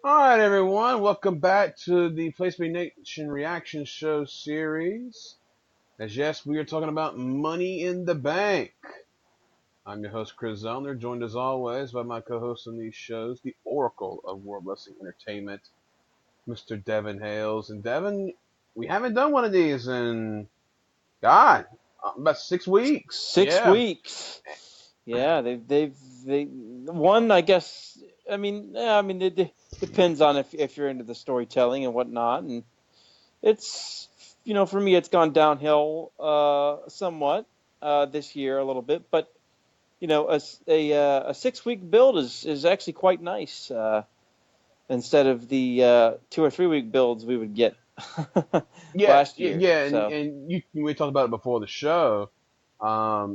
All right, everyone. Welcome back to the PlayStation Nation Reaction Show series. As yes, we are talking about Money in the Bank. I'm your host, Chris Zellner, joined as always by my co-host on these shows, the Oracle of World Wrestling Entertainment, Mr. Devon Hales. And Devon, we haven't done one of these in, God, about 6 weeks. Six Yeah. weeks. Yeah, they one. I guess. It depends on if you're into the storytelling and whatnot, and it's for me it's gone downhill somewhat this year a little bit, but a 6 week build is actually quite nice instead of the 2 or 3 week builds we would get Yeah, last yeah, year. yeah, and, So and you we talked about it before the show.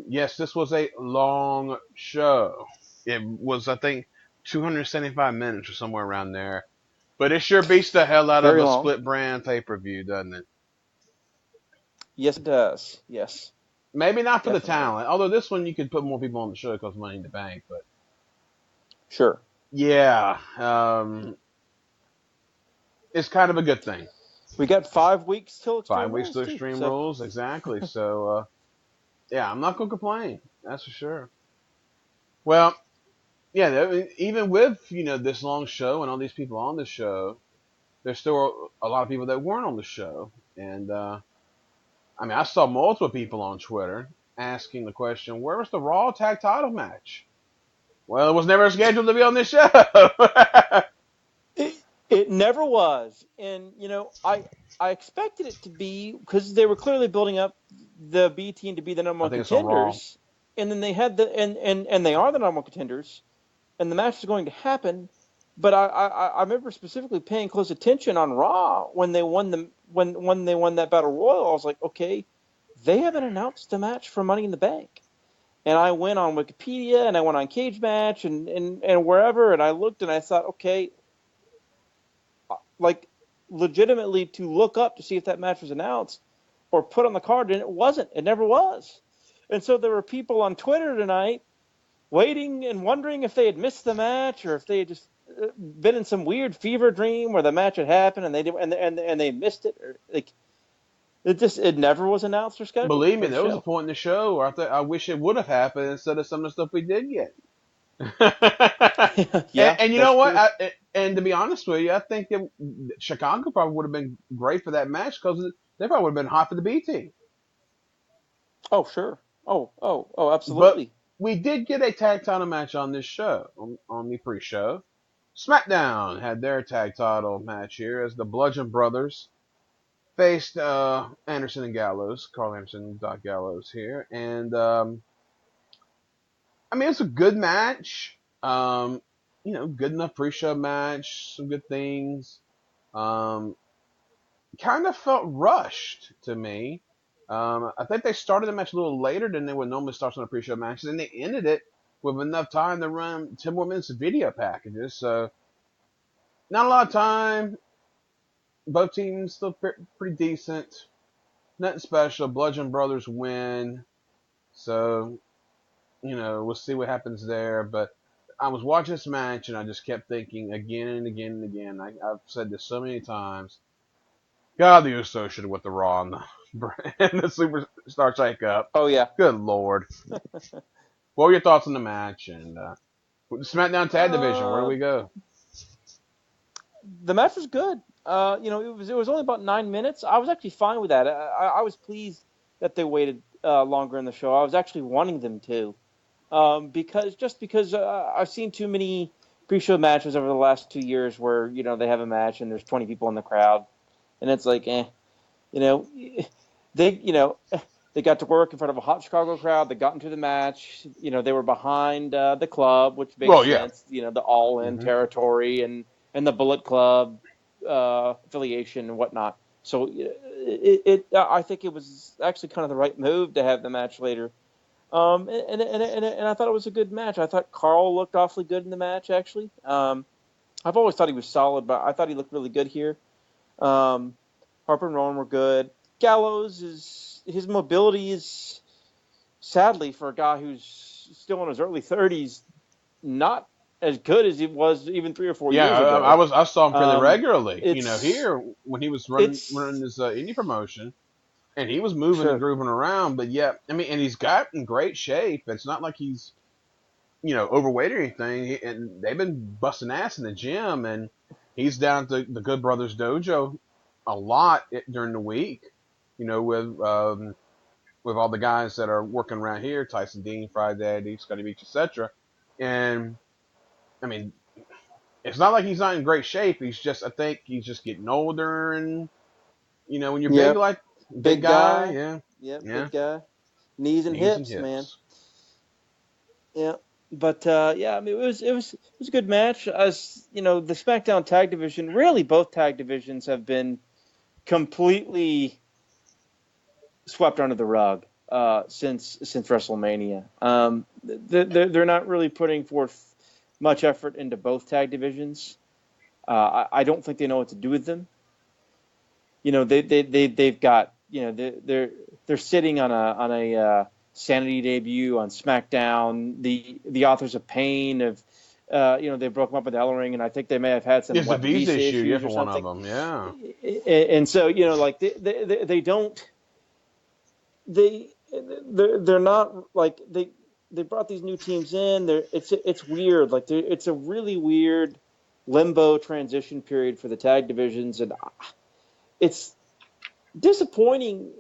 Yes, this was a long show. It was, I think, 275 minutes or somewhere around there. But it sure beats the hell out of very a long. split brand pay per view, doesn't it? Yes, it does. Yes, Maybe not for the definitely. talent. Although this one you could put more people on the show because Money in the Bank. But Sure. yeah, it's kind of a good thing. We got 5 weeks till Extreme 5 weeks Rules to too. Extreme So Rules, exactly. So yeah, I'm not gonna complain. That's for sure. Well, yeah, even with this long show and all these people on the show, there's still a lot of people that weren't on the show, and I mean, I saw multiple people on Twitter asking the question, "Where was the Raw Tag Title match?" Well, it was never scheduled to be on this show. it, it never was, and I expected it to be because they were clearly building up the B team to be the number I one think it's on Raw. contenders, and then they had and they are the number one contenders, and the match is going to happen. But I remember specifically paying close attention on Raw when they won when they won that battle royal. I was like, okay, they haven't announced a match for Money in the Bank. And I went on Wikipedia and I went on Cage Match and wherever, and I looked and I thought, okay, like legitimately to look up to see if that match was announced or put on the card, and it wasn't. It never was. And so there were people on Twitter tonight waiting and wondering if they had missed the match or if they had just been in some weird fever dream where the match had happened and they did, and they missed it, or like it never was announced or scheduled Believe me, for the there was a show. point in the show where I wish it would have happened instead of some of the stuff we did get. and, Yeah, and you that's know what? true. And to be honest with you, I think Chicago probably would have been great for that match because they probably would have been hot for the B team. Oh, sure. Oh, But absolutely. we did get a tag title match on this show, on the pre-show. SmackDown had their tag title match here as the Bludgeon Brothers faced Anderson and Gallows, Carl Anderson and Doc Gallows here. And, I mean, it's a good match. Good enough pre-show match, some good things. Um, Kind of felt rushed to me. I think they started the match a little later than they would normally start on a pre-show match, and they ended it with enough time to run 10 more minutes of video packages. So not a lot of time. Both teams still pretty decent. Nothing special. Bludgeon Brothers win. So, we'll see what happens there. But I was watching this match and I just kept thinking again and again and again. I've said this so many times. God, the associated with the Raw and the Superstar Shake-Up. Oh yeah. Good Lord. What were your thoughts on the match? And with the SmackDown Tag Division, where do Uh, we go? the match was good. It was only about 9 minutes. I was actually fine with that. I was pleased that they waited longer in the show. I was actually wanting them to, because I've seen too many pre-show matches over the last 2 years where they have a match and there's 20 people in the crowd, and it's like, you know, they they got to work in front of a hot Chicago crowd. They got into the match. They were behind the club, which makes Well, yeah. sense. The all-in hmm territory and the Bullet Club affiliation and whatnot. So I think it was actually kind of the right move to have the match later. And I thought it was a good match. I thought Carl looked awfully good in the match, actually. I've always thought he was solid, but I thought he looked really good here. Um, Harper and Rowan were good. Gallows his mobility is, sadly, for a guy who's still in his early 30s, not as good as he was even 3 or 4 years Yeah, ago. I saw him fairly Um, regularly. it's Here when he was running it's his indie promotion, and he was moving and sure. grooving around. But yeah, I mean, and he's got in great shape. It's not like he's overweight or anything. And they've been busting ass in the gym, and he's down at the Good Brothers Dojo a lot during the week. With all the guys that are working around here, Tyson Dean, Friday Daddy, Scotty Beach, etc. And I mean, it's not like he's not in great shape. I think he's just getting older, and when you're big Yep, like big big guy, guy. yeah, Yep, yeah, big guy. Knees and knees and hips, man. hips. Yeah, but yeah, I mean, it was a good match. As you know, the SmackDown Tag Division, really, both tag divisions have been completely swept under the rug since WrestleMania. They're not really putting forth much effort into both tag divisions. I don't think they know what to do with them. They've got they're sitting on a Sanity debut on SmackDown. The Authors of Pain have they broke them up with Ellering, and I think they may have had some There's a visa visa issue, yeah, issues or for one of something. them, yeah. And so like they don't they're not like they brought these new teams in. It's weird. Like it's a really weird limbo transition period for the tag divisions, and it's disappointing,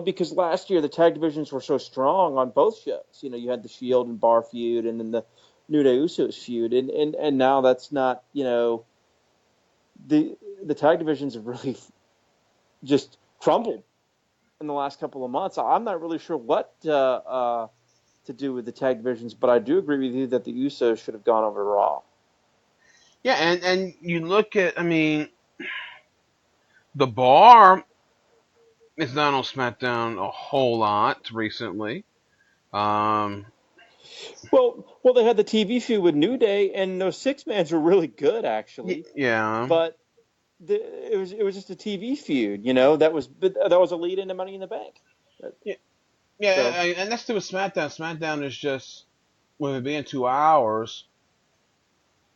because last year the tag divisions were so strong on both shows. You had the Shield and Bar feud, and then the New Day Usos feud, and now that's not. The tag divisions have really just crumbled in the last couple of months. I'm not really sure what to do with the tag divisions, but I do agree with you that the Usos should have gone over to Raw. Yeah, and you look at, I mean, the Bar is not on SmackDown a whole lot recently. Um, Well, they had the TV feud with New Day, and those six mans were really good actually, yeah, but it was just a TV feud, that was a lead into Money in the Bank. yeah, So and that's to with SmackDown. SmackDown is just, with it being 2 hours,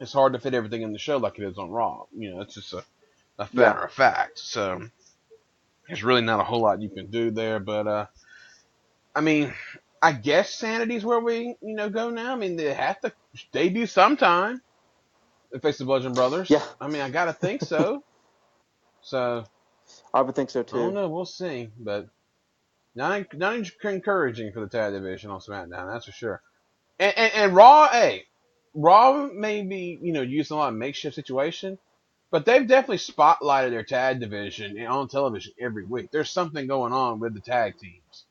it's hard to fit everything in the show like it is on Raw. It's just a yeah, matter of fact. So there's really not a whole lot you can do there. But I mean, I guess Sanity's where we go now. I mean, they have to debut sometime. They face the Bludgeon Brothers. yeah, I mean, I gotta think so. So I would think so I don't too. know. We'll see. But not encouraging for the tag division on SmackDown. That's for sure. And Raw, hey, Raw may be using a lot of makeshift situation, but they've definitely spotlighted their tag division on television every week. There's something going on with the tag teams.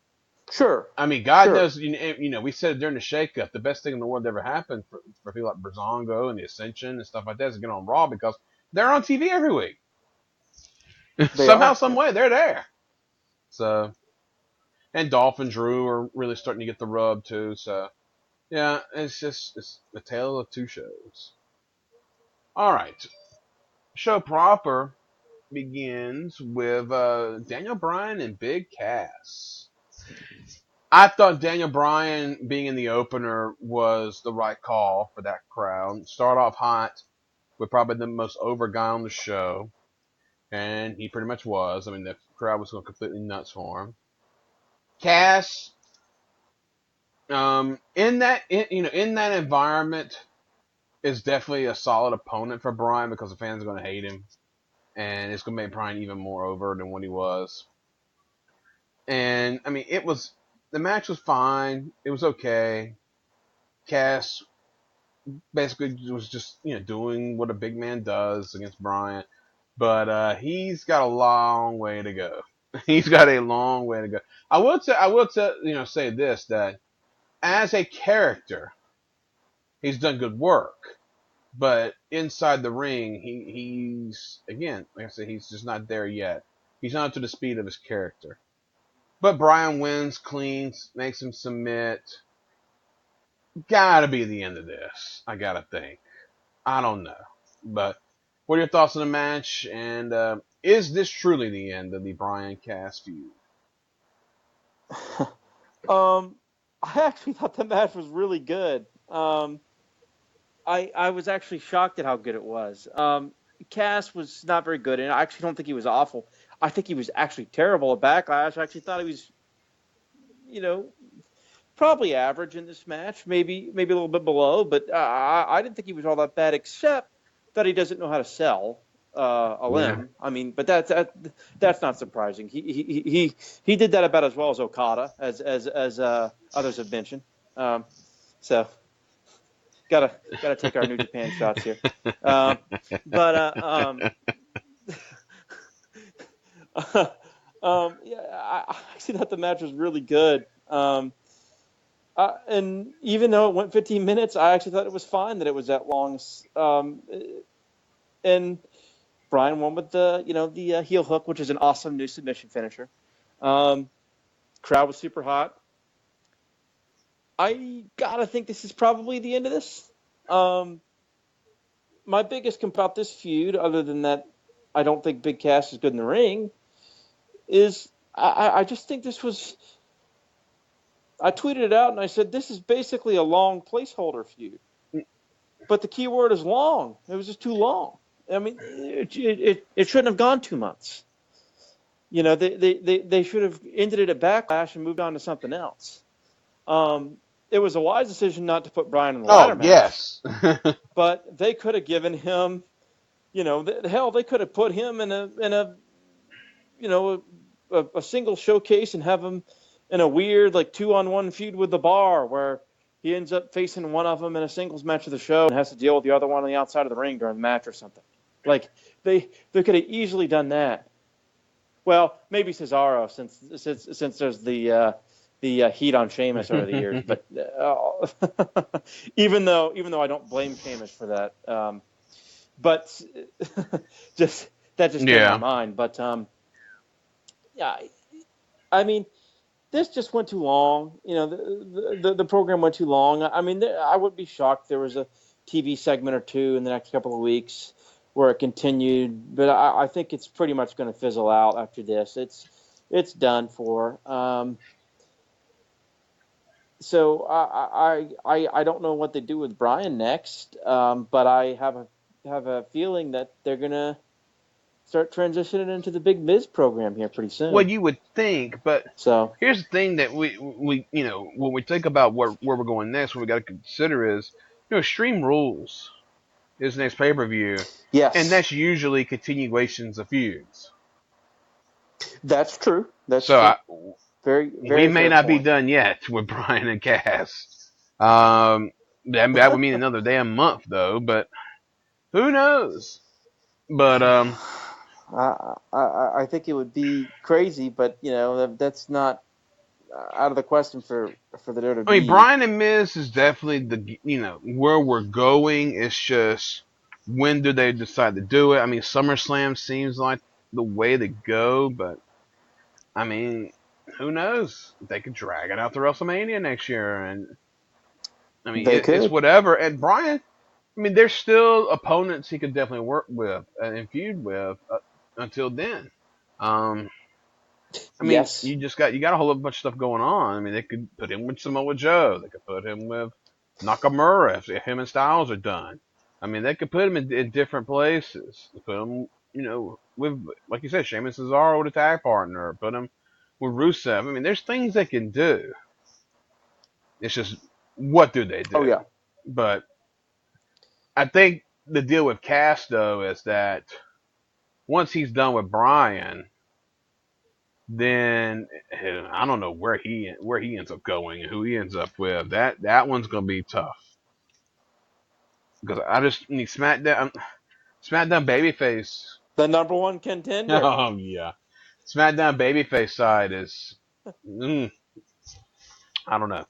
Sure, I mean, God sure, knows, we said it during the shakeup, the best thing in the world that ever happened for people like Brazongo and the Ascension and stuff like that is to get on Raw because they're on TV every week. they Somehow, are. some way, they're there. So, and Dolph and Drew are really starting to get the rub too. So, yeah, it's the tale of two shows. All right, show proper begins with Daniel Bryan and Big Cass. I thought Daniel Bryan being in the opener was the right call for that crowd. Start off hot with probably the most over guy on the show, and he pretty much was. I mean, the crowd was going completely nuts for him. Cass, in that environment, is definitely a solid opponent for Bryan because the fans are going to hate him, and it's going to make Bryan even more over than what he was. And I mean, the match was fine. It was okay. Cass basically was just doing what a big man does against Bryan, but he's got a long way to go. He's got a long way to go. I will say this, that as a character, he's done good work, but inside the ring, he's again, like I said, he's just not there yet. He's not up to the speed of his character. But Bryan wins clean, makes him submit. Gotta be the end of this. I gotta think. I don't know. But what are your thoughts on the match? And is this truly the end of the Bryan Cass feud? um, I actually thought the match was really good. I was actually shocked at how good it was. Cass was not very good, and I actually don't think he was awful. I think he was actually terrible at Backlash. I actually thought he was, you know, probably average in this match, maybe a little bit below, but I didn't think he was all that bad, except that he doesn't know how to sell a Yeah. limb. I mean, but that's not surprising. He did that about as well as Okada, as others have mentioned. So gotta take our New Japan shots here. But yeah, I actually thought the match was really good. And even though it went 15 minutes, I actually thought it was fine that it was that long. And Brian won with the heel hook, which is an awesome new submission finisher. Crowd was super hot. I gotta think this is probably the end of this. My biggest complaint about this feud, other than that, I don't think Big Cass is good in the ring, is I just think this was. I tweeted it out and I said, this is basically a long placeholder feud. But the key word is long. It was just too long. I mean, it shouldn't have gone 2 months. They should have ended it at Backlash and moved on to something else. It was a wise decision not to put Bryan in the ladder match. Yes. But they could have given him, hell, they could have put him in a single showcase and have him in a weird 2-on-1 feud with the Bar where he ends up facing one of them in a singles match of the show and has to deal with the other one on the outside of the ring during the match or something. They could have easily done that. Well, maybe Cesaro since there's the heat on Sheamus over the years, but even though I don't blame Sheamus for that, but just came to my mind. But yeah, I mean. This just went too long. The program went too long. I mean, I would be shocked there was a TV segment or two in the next couple of weeks where it continued. But I think it's pretty much going to fizzle out after this. It's done for. So I don't know what they do with Brian next. But I have a feeling that they're gonna start transitioning into the Big Miz program here pretty soon. Well, you would think, but so here's the thing that we when we think about where we're going next, what we got to consider is Extreme Rules is next pay-per-view. Yes, and that's usually continuations of feuds. That's true. So very we may not point. be done yet with Brian and Cass. That would mean another damn month though, but who knows? But I think it would be crazy, but that's not out of the question for the WWE. I mean, Brian and Miz is definitely where we're going. It's just when do they decide to do it? I mean, SummerSlam seems like the way to go, but I mean, who knows? They could drag it out to WrestleMania next year, and I mean, it's whatever. And Brian, I mean, there's still opponents he could definitely work with and feud with until then. I mean, yes. you got a whole bunch of stuff going on. I mean, they could put him with Samoa Joe. They could put him with Nakamura if him and Styles are done. I mean, they could put him in different places. Put him, with, like you said, Sheamus Cesaro, the tag partner. Put him with Rusev. I mean, there's things they can do. It's just, what do they do? Oh, yeah. But I think the deal with Cass, though, is that once he's done with Brian, then I don't know where he ends up going and who he ends up with. That one's gonna be tough because I just need SmackDown babyface. The number one contender. Oh yeah, SmackDown babyface side is I don't know.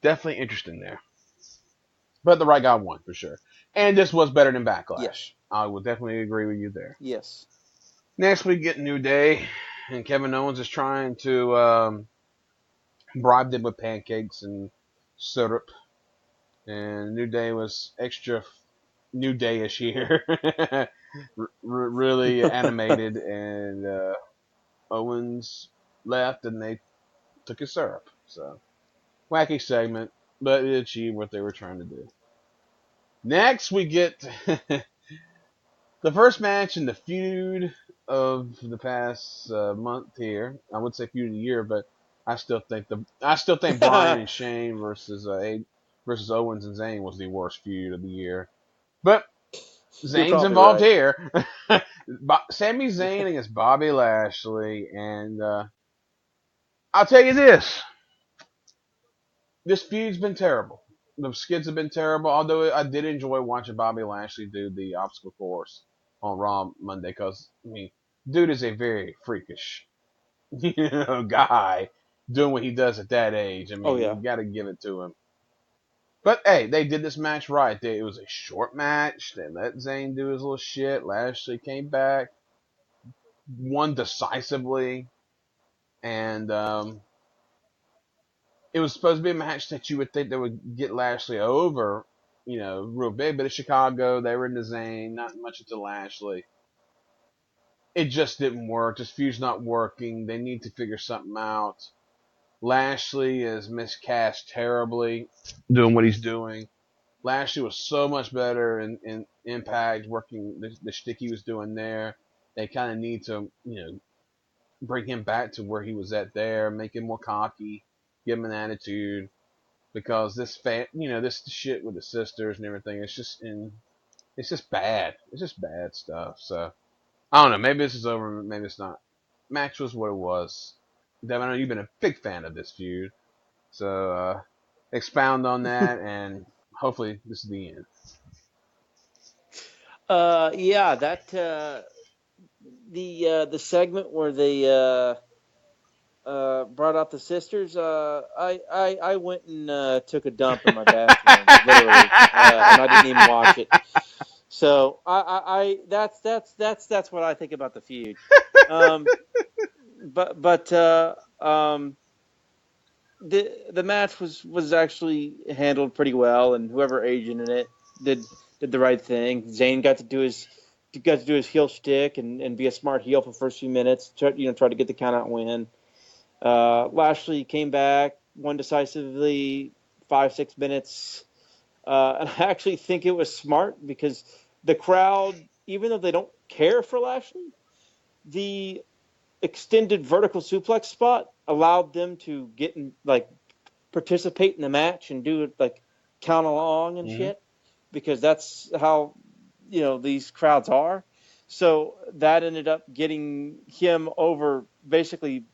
Definitely interesting there, but the right guy won for sure. And this was better than Backlash. Yes. I will definitely agree with you there. Yes. Next we get New Day. And Kevin Owens is trying to bribe them with pancakes and syrup. And New Day was extra New Day-ish here. Really animated. And Owens left and they took his syrup. So, wacky segment, but it achieved what they were trying to do. Next, we get the first match in the feud of the past month here. I would say feud of the year, but I still think Bryan and Shane versus Owens and Zayn was the worst feud of the year. But You're Zayn's probably involved right. here. Sami Zayn against Bobby Lashley, and I'll tell you this feud's been terrible. The skits have been terrible, although I did enjoy watching Bobby Lashley do the obstacle course on Raw Monday because, I mean, dude is a very freakish, guy doing what he does at that age. I Oh mean, yeah. you got to give it to him. But hey, they did this match right. It was a short match. They let Zayn do his little shit. Lashley came back, won decisively, and it was supposed to be a match that you would think that would get Lashley over, real big. But in Chicago, they were into Zayn, not much into Lashley. It just didn't work. This feud's not working. They need to figure something out. Lashley is miscast terribly, doing what he's doing. Lashley was so much better in Impact, working the shtick he was doing there. They kind of need to, bring him back to where he was at there, make him more cocky, give him an attitude. Because this shit with the sisters and everything, it's just bad. It's just bad stuff. So I don't know. Maybe this is over. Maybe it's not. Match was what it was. Devin, I know you've been a big fan of this feud, so expound on that, and hopefully this is the end. Yeah, that the segment where they brought out the sisters. I went and took a dump in my bathroom, literally, and I didn't even watch it. So that's what I think about the feud. Um, but the match was actually handled pretty well, and whoever agent in it did did the right thing. Zayn got to do his heel shtick and be a smart heel for the first few minutes. Try to get the count out win. Lashley came back, won decisively, 5-6 minutes. And I actually think it was smart because the crowd, even though they don't care for Lashley, the extended vertical suplex spot allowed them to get in, like, participate in the match and do it, like, count along and Mm-hmm. shit, because that's how these crowds are. So that ended up getting him over, basically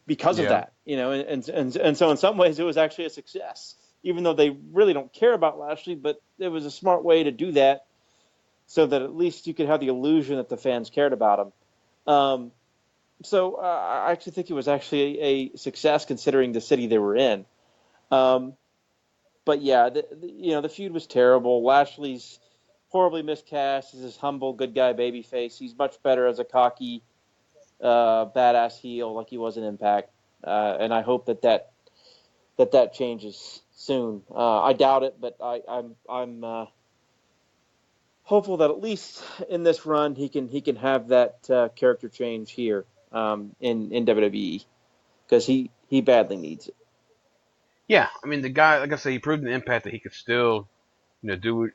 because of Yeah. that, and so in some ways it was actually a success, even though they really don't care about Lashley. But it was a smart way to do that, so that at least you could have the illusion that the fans cared about him. So I actually think it was actually a success considering the city they were in. Um, but yeah, the feud was terrible. Lashley's horribly miscast as his humble good guy babyface. He's much better as a cocky badass heel like he was in Impact, and I hope that changes soon. I doubt it, but I'm hopeful that at least in this run he can have that character change here in WWE, because he badly needs it. Yeah. I mean, the guy, like I say, he proved in Impact that he could still, do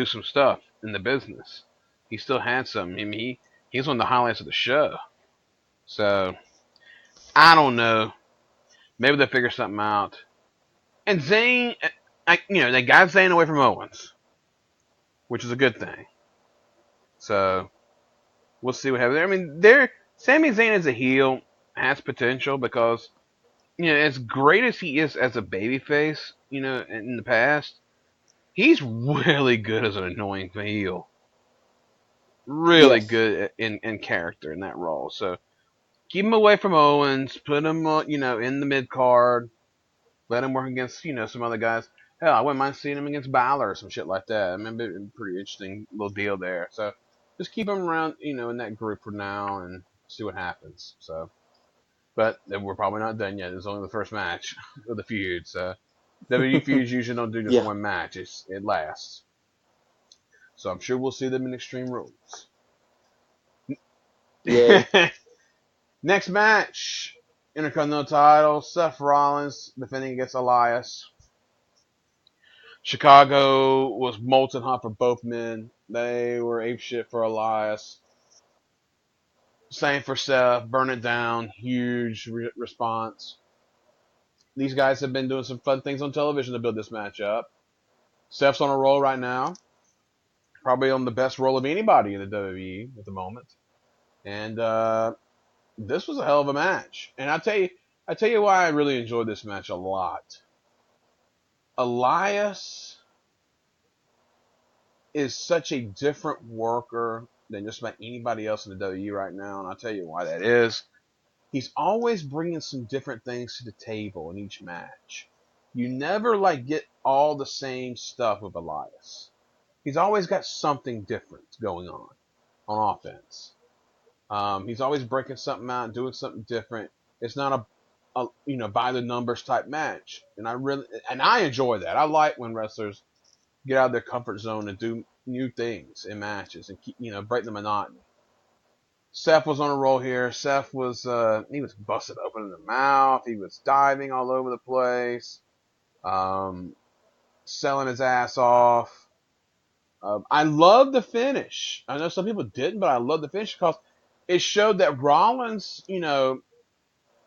some stuff in the business. He still had some. I mean, he's one of the highlights of the show. So I don't know. Maybe they'll figure something out. And Zayn, they got Zayn away from Owens, which is a good thing. So we'll see what happens. I mean, Sami Zayn as a heel has potential because as great as he is as a babyface, in the past, he's really good as an annoying heel. Really Yes. good in character in that role. So keep him away from Owens. Put him, in the mid card. Let him work against, some other guys. Hell, I wouldn't mind seeing him against Balor or some shit like that. I mean, it'd be a pretty interesting little deal there. So just keep him around, in that group for now and see what happens. So, but we're probably not done yet. It's only the first match of the feud. So WWE feuds usually don't do just Yeah. one match. It lasts. So I'm sure we'll see them in Extreme Rules. Yay. Next match, Intercontinental title, Seth Rollins defending against Elias. Chicago was molten hot for both men. They were apeshit for Elias. Same for Seth. Burn it down. Huge response. These guys have been doing some fun things on television to build this match up. Seth's on a roll right now. Probably on the best roll of anybody in the WWE at the moment. And this was a hell of a match. And I tell you why I really enjoyed this match a lot. Elias is such a different worker than just about anybody else in the WWE right now, and I'll tell you why that is. He's always bringing some different things to the table in each match. You never get all the same stuff with Elias. He's always got something different going on offense. He's always breaking something out and doing something different. It's not a by the numbers type match, and I enjoy that. I like when wrestlers get out of their comfort zone and do new things in matches and keep, break the monotony. Seth was on a roll here. Seth was he was busted open in the mouth. He was diving all over the place, selling his ass off. I love the finish. I know some people didn't, but I love the finish because it showed that Rollins,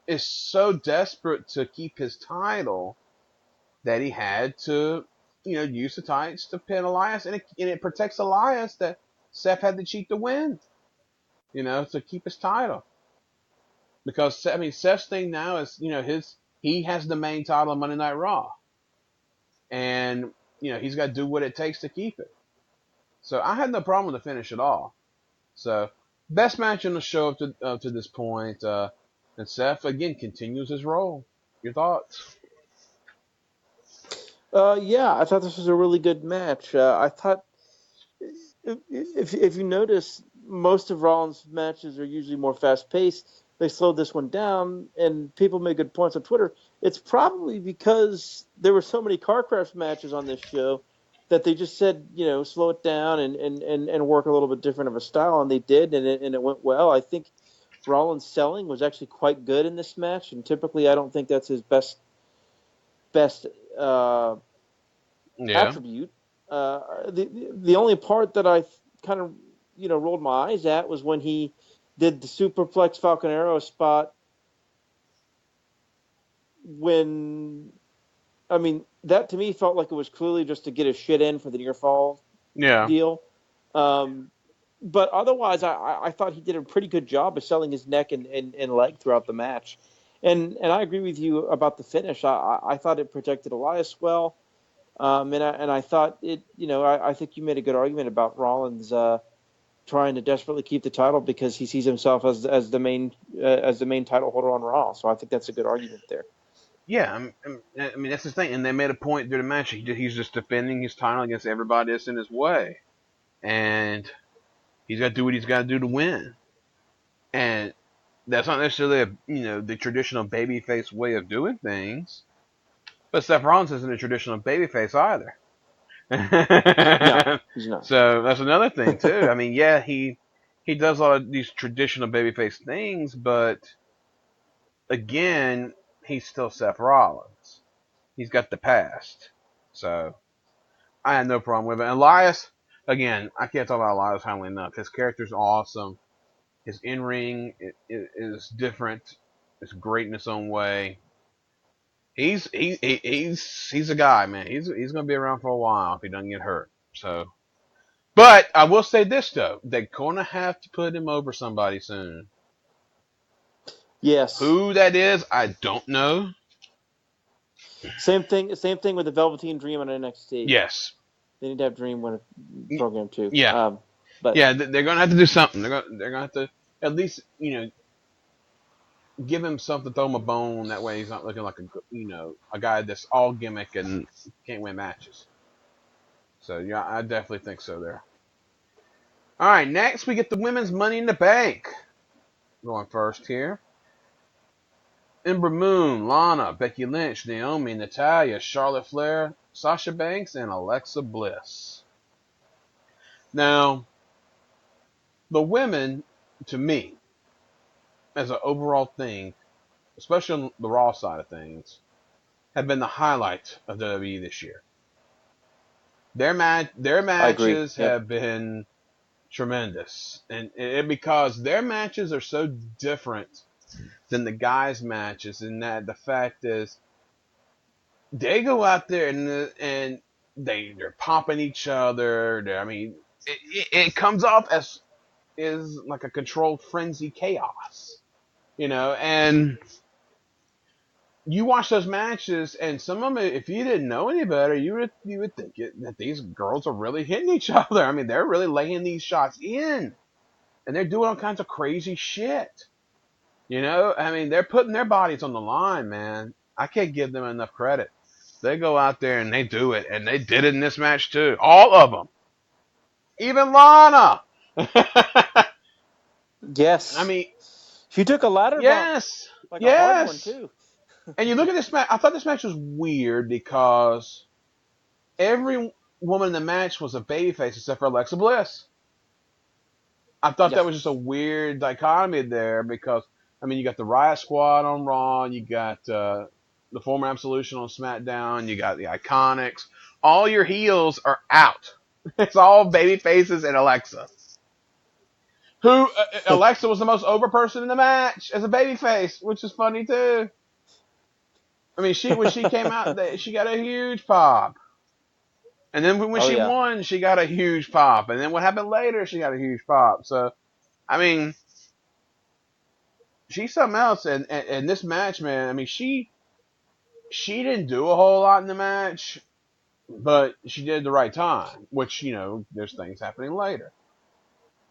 is so desperate to keep his title that he had to, use the tights to pin Elias, and it protects Elias that Seth had to cheat to win, to keep his title. Because Seth's thing now is, he has the main title of Monday Night Raw, and he's got to do what it takes to keep it. So I had no problem with the finish at all. So best match on the show up to this point, and Seth again continues his role. Your thoughts? Yeah, I thought this was a really good match. I thought, if you notice, most of Rollins' matches are usually more fast-paced. They slowed this one down, and people made good points on Twitter. It's probably because there were so many car crash matches on this show that they just said, slow it down and work a little bit different of a style, and they did, and it went well. I think Rollins' selling was actually quite good in this match, and typically I don't think that's his best attribute. The only part that I kind of rolled my eyes at was when he did the superplex Falcon Arrow spot. That to me felt like it was clearly just to get his shit in for the near fall deal. But otherwise, I thought he did a pretty good job of selling his neck and leg throughout the match. And I agree with you about the finish. I thought it protected Elias well. And I thought it, I think you made a good argument about Rollins trying to desperately keep the title because he sees himself as the main title holder on Raw. So I think that's a good argument there. Yeah, that's the thing, and they made a point during the match. He's just defending his title against everybody that's in his way, and he's got to do what he's got to do to win. And that's not necessarily the traditional babyface way of doing things. But Seth Rollins isn't a traditional babyface either. No, he's not. So that's another thing too. He does a lot of these traditional babyface things, but again, he's still Seth Rollins. He's got the past. So I had no problem with it. And Elias, again, I can't talk about Elias highly enough. His character's awesome. His in-ring is different. It's great in its own way. He's a guy, man. He's gonna be around for a while if he doesn't get hurt. So, but I will say this though, they're gonna have to put him over somebody soon. Yes. Who that is, I don't know. Same thing with the Velveteen Dream on NXT. Yes. They need to have Dream win a program too. Yeah. But yeah, they're gonna have to do something. They're gonna have to at least give him something, throw him a bone. That way he's not looking like a guy that's all gimmick and can't win matches. So yeah, I definitely think so there. All right, next we get the women's Money in the Bank. Going first here. Ember Moon, Lana, Becky Lynch, Naomi, Natalya, Charlotte Flair, Sasha Banks, and Alexa Bliss. Now, the women, to me, as an overall thing, especially on the Raw side of things, have been the highlight of WWE this year. Their I agree. matches Yep. have been tremendous, and because their matches are so different than the guys' matches, and that the fact is they go out there and they're popping each other. I mean, it comes off as is like a controlled frenzy chaos, and you watch those matches, and some of them, if you didn't know any better, you would think that these girls are really hitting each other. I mean, they're really laying these shots in, and they're doing all kinds of crazy shit. I mean, they're putting their bodies on the line, man. I can't give them enough credit. They go out there and they do it, and they did it in this match too. All of them, even Lana. I Yes. mean, She took a ladder bump, yes, like a hard one yes. too. And you look at this match. I thought this match was weird because every woman in the match was a babyface except for Alexa Bliss. I thought that Yes. was just a weird dichotomy there because, I mean, you got the Riot Squad on Raw, you got the former Absolution on SmackDown, you got the Iconics. All your heels are out. It's all baby faces and Alexa. Who Alexa was the most over person in the match as a baby face, which is funny too. I mean, when she came out, she got a huge pop. And then when Oh she yeah. won, she got a huge pop. And then what happened later, she got a huge pop. So, I mean, she's something else. And this match, man, I mean, she didn't do a whole lot in the match, but she did at the right time, which, there's things happening later.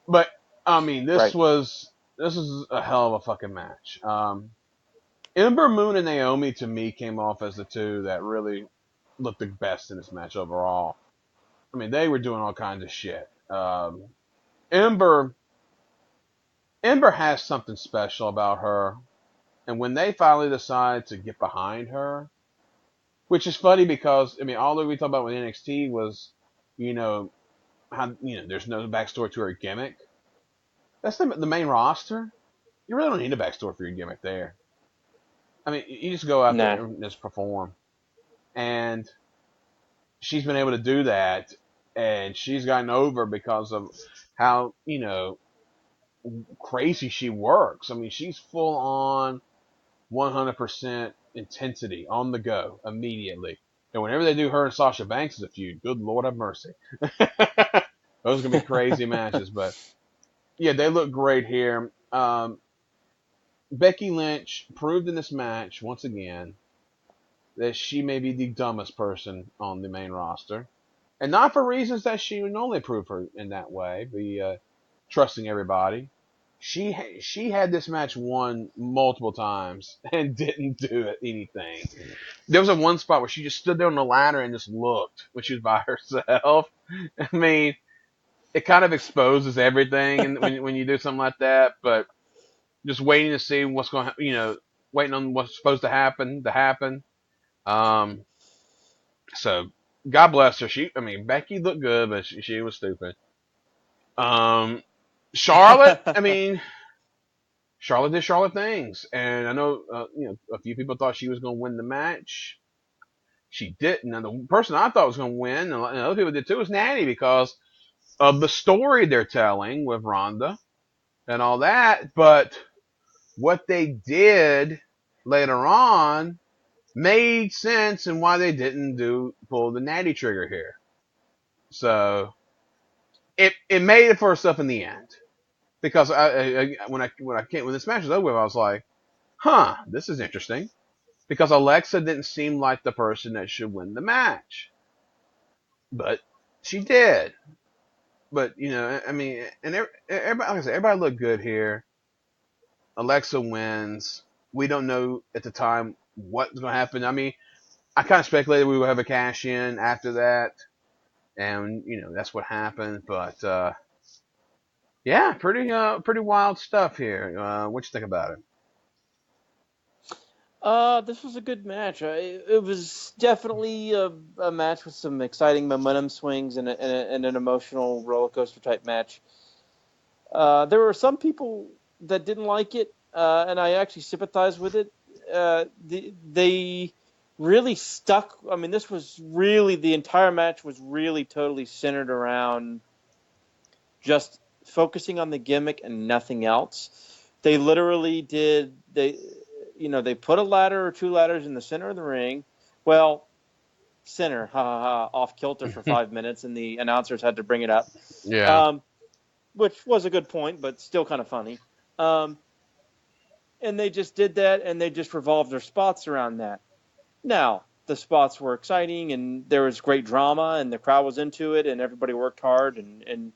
But, I mean, Right. this is a hell of a fucking match. Ember Moon and Naomi, to me, came off as the two that really looked the best in this match overall. I mean, they were doing all kinds of shit. Ember has something special about her, and when they finally decide to get behind her, which is funny because I mean, all that we talked about with NXT was, how there's no backstory to her gimmick. That's the main roster. You really don't need a backstory for your gimmick there. I mean, you just go out Nah. there and just perform, and she's been able to do that, and she's gotten over because of how crazy she works. I mean, she's full on 100% intensity on the go immediately. And whenever they do her and Sasha Banks as a feud, good Lord have mercy. Those are going to be crazy matches. But yeah, they look great here. Becky Lynch proved in this match, once again, that she may be the dumbest person on the main roster. And not for reasons that she would normally prove her in that way, be trusting everybody. She had this match won multiple times and didn't do anything. There was one spot where she just stood there on the ladder and just looked when she was by herself. I mean, it kind of exposes everything and when you do something like that. But just waiting to see what's going to, waiting on what's supposed to happen. Um, so God bless her. Becky looked good, but she was stupid. Charlotte, I mean, Charlotte did Charlotte things, and I know a few people thought she was going to win the match. She didn't. And the person I thought was going to win, and other people did too, was Natty because of the story they're telling with Ronda and all that. But what they did later on made sense and why they didn't pull the Natty trigger here. So it made it for itself in the end. Because when this match was over with, I was like, huh, this is interesting. Because Alexa didn't seem like the person that should win the match. But she did. But, I mean, and everybody, like I said, everybody looked good here. Alexa wins. We don't know at the time what's going to happen. I mean, I kind of speculated we would have a cash in after that. And, that's what happened. But, yeah, pretty wild stuff here. What you think about it? This was a good match. It was definitely a match with some exciting momentum swings and an emotional roller coaster type match. There were some people that didn't like it, and I actually sympathize with it. They really stuck. I mean, this was really, the entire match was really totally centered around just focusing on the gimmick and nothing else. They literally they put a ladder or two ladders in the center of the ring. Well, center, off kilter for 5 minutes, and the announcers had to bring it up. Yeah. Which was a good point, but still kind of funny. And they just did that, and they just revolved their spots around that. Now, the spots were exciting, and there was great drama, and the crowd was into it, and everybody worked hard, and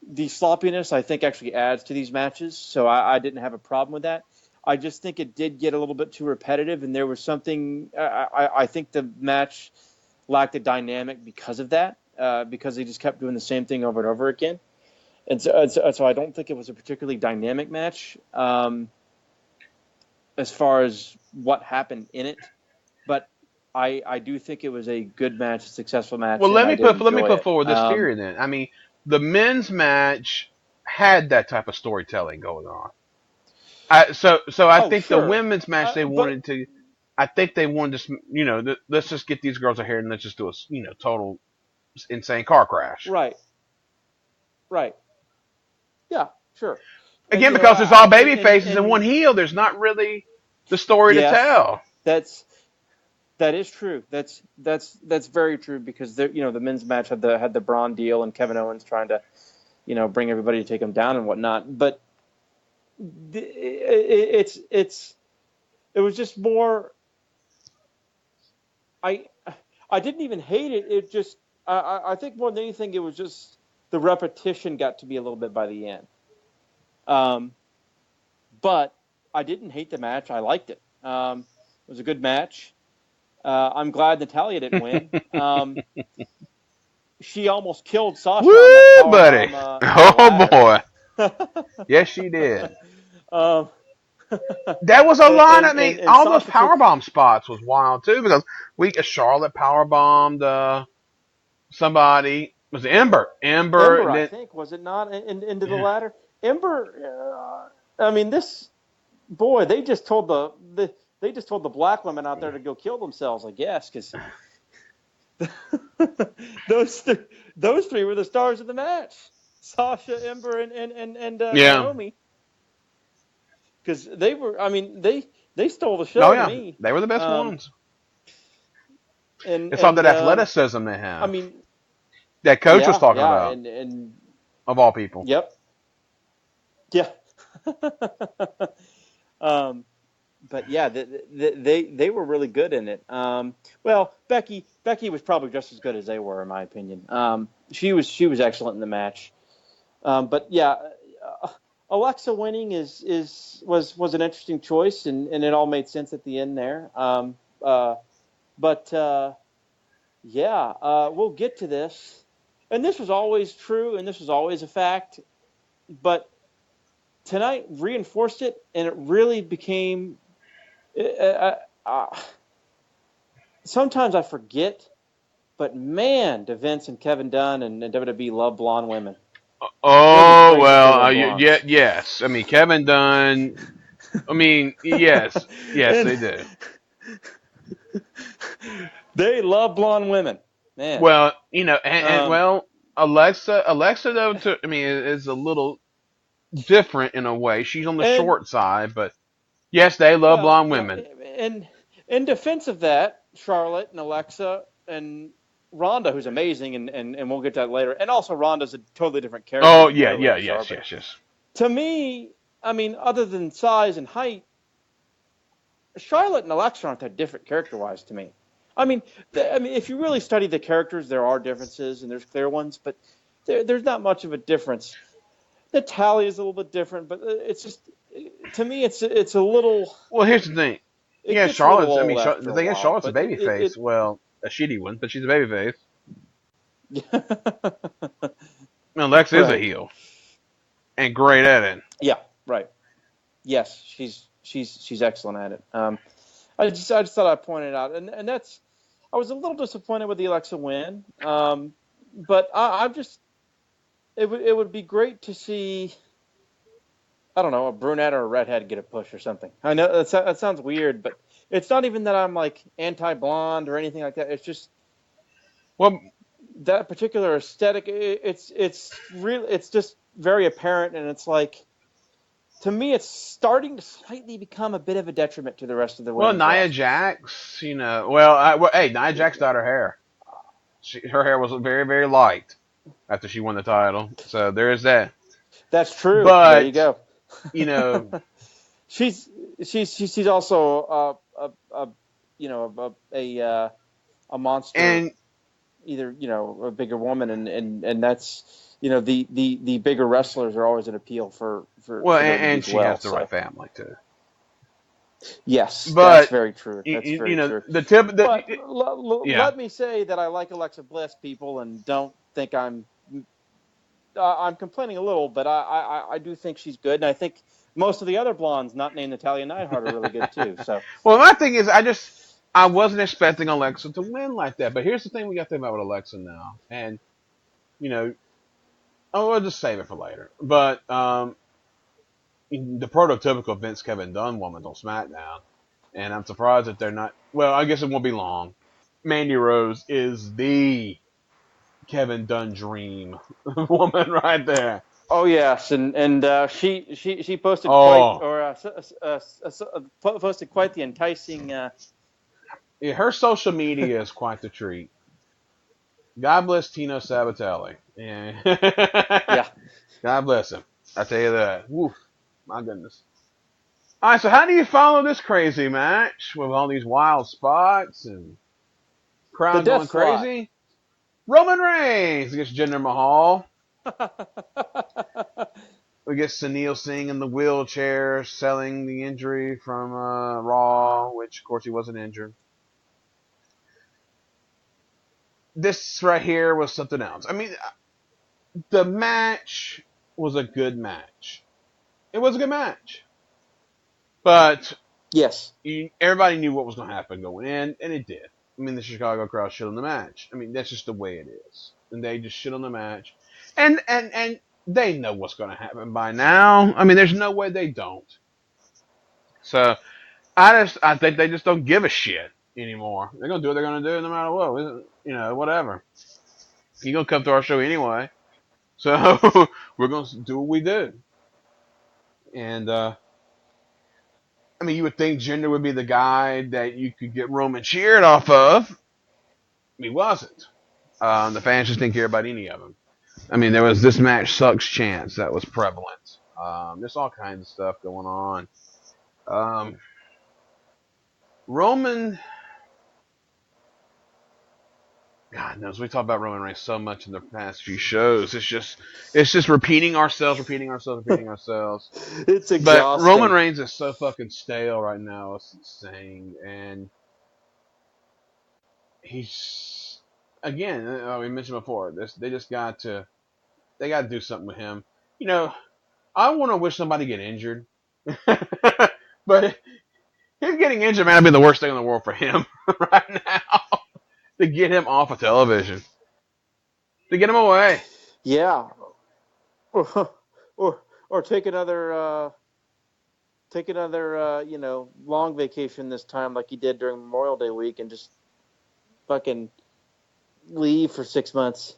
the sloppiness, I think, actually adds to these matches, so I didn't have a problem with that. I just think it did get a little bit too repetitive, and there was something I think the match lacked a dynamic because of that, because they just kept doing the same thing over and over again. And so I don't think it was a particularly dynamic match as far as what happened in it. But I do think it was a good match, a successal match. Well, let me put it. forward this theory then. I mean, the men's match had that type of storytelling going on. So I think sure. the women's match I think they wanted to, let's just get these girls out here and let's just do a, total insane car crash. Right. Yeah, sure. Again, because it's all baby faces and one heel, there's not really the story to tell. That is true. That's very true, because the men's match had the Braun deal and Kevin Owens trying to bring everybody to take him down and whatnot. But it was just more. I didn't even hate it. It just I think more than anything, it was just the repetition got to be a little bit by the end. But I didn't hate the match. I liked it. It was a good match. I'm glad Natalya didn't win. She almost killed Sasha. Woo, buddy! Boy! Yes, she did. That was a lot. I mean, all those powerbomb spots was wild too, because Charlotte powerbombed somebody. Was it Ember? Ember, I think, was it not into the ladder? Ember. I mean, they just told the black women out there to go kill themselves, I guess, because those three were the stars of the match: Sasha, Ember, and Naomi. Because they were, I mean, they stole the show to me. They were the best ones. It's all that athleticism they have. I mean, that coach was talking about, and of all people. Yep. Yeah. But yeah, they were really good in it. Well, Becky was probably just as good as they were, in my opinion. She was excellent in the match. But yeah, Alexa winning was an interesting choice, and it all made sense at the end there. We'll get to this. And this was always true, and this was always a fact. But tonight reinforced it, and it really became. Sometimes I forget, but man, do Vince and Kevin Dunn and WWE love blonde women. Oh, well, yes. I mean, Kevin Dunn. I mean, yes, they do. They love blonde women, man. Well, Alexa though, is a little different in a way. She's on the short side, but yes, they love blonde women. And in defense of that, Charlotte and Alexa and Ronda, who's amazing, and we'll get to that later. And also, Ronda's a totally different character. Oh, yes. To me, I mean, other than size and height, Charlotte and Alexa aren't that different character-wise to me. I mean, if you really study the characters, there are differences, and there's clear ones, but there's not much of a difference. Natalya is a little bit different, but it's just, to me, it's a little. Well, here's the thing. Yeah, Charlotte's. I mean, the thing is, Charlotte's a babyface. Well, a shitty one, but she's a babyface. Alexa is a heel, and great at it. Yeah, right. Yes, she's excellent at it. I just thought I'd point it out, and that's. I was a little disappointed with the Alexa win, but I'm just. It would be great to see. I don't know, a brunette or a redhead get a push or something. I know that sounds weird, but it's not even that I'm like anti-blonde or anything like that. It's just Well, that particular aesthetic. It's just very apparent, and it's like to me, it's starting to slightly become a bit of a detriment to the rest of the well, women's Nia rosters. Jax, hey, Nia Jax dyed her hair. Her hair was very, very light after she won the title. So there is that. That's true. There you But, go. you know, she's she's also a you know a monster, and either a bigger woman, and that's the bigger wrestlers are always an appeal for well, WWE and as she well. has the right So family too. yes, that's But very true. That's very true. the tip, But yeah. let me say that I like Alexa Bliss, people, and don't think I'm complaining a little, but I do think she's good, and I think most of the other blondes, not named Natalia Neidhart, are really good too. So Well, my thing is, I wasn't expecting Alexa to win like that. But here's the thing we got to think about with Alexa now, and you know, we'll just save it for later. But the prototypical Vince Kevin Dunn woman on SmackDown, and I'm surprised that they're not. Well, I guess it won't be long. Mandy Rose is the Kevin Dunn dream woman right there. oh yes, and she posted Oh, posted quite the enticing. yeah, her social media is quite the treat. God bless Tino Sabatelli. Yeah. Yeah, God bless him. I tell you that. Woof. My goodness. All right, so how do you follow this crazy match with all these wild spots and the crowd death going slot. crazy? Roman Reigns against Jinder Mahal. We get Sunil Singh in the wheelchair selling the injury from Raw, which of course he wasn't injured. This right here was something else. I mean, the match was a good match. It was a good match. But Yes. everybody knew what was going to happen going in, and it did. I mean, the Chicago crowd shit on the match. I mean, that's just the way it is. And they just shit on the match. And they know what's going to happen by now. I mean, there's no way they don't. So, I think they just don't give a shit anymore. They're going to do what they're going to do no matter what. Whatever. You're going to come to our show anyway. So, we're going to do what we do. And, I mean, you would think Jinder would be the guy that you could get Roman cheered off of. He wasn't. The fans just didn't care about any of them. I mean, there was this match sucks chance that was prevalent. There's all kinds of stuff going on. Roman, God knows, we talk about Roman Reigns so much in the past few shows. It's just repeating ourselves. It's But Roman exhausting. Reigns is so fucking stale right now. It's insane, and he's again. We mentioned before. They just got to do something with him. I want to wish somebody get injured, but him getting injured might be the worst thing in the world for him right now. To get him off of television, to get him away. Yeah. Or or take another long vacation this time like he did during Memorial Day week and just fucking leave for 6 months.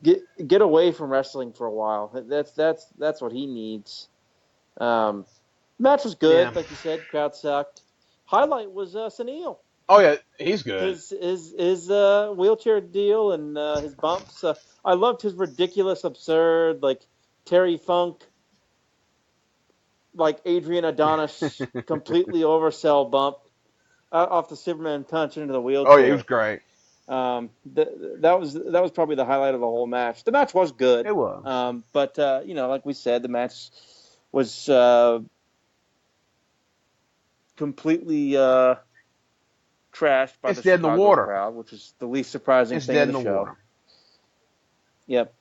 Get away from wrestling for a while. That's what he needs. Match was good, Yeah. like you said. Crowd sucked. Highlight was Sunil. Oh yeah, he's good. His wheelchair deal and his bumps. I loved his ridiculous, absurd, like Terry Funk, like Adrian Adonis, completely oversell bump off the Superman punch into the Oh yeah, he was wheelchair. great. That was probably the highlight of the whole match. The match was good, It was. but like we said, the match was completely trashed by It's the dead in the Chicago water. crowd, which is the least surprising It's thing dead in in the the show. water. Yep.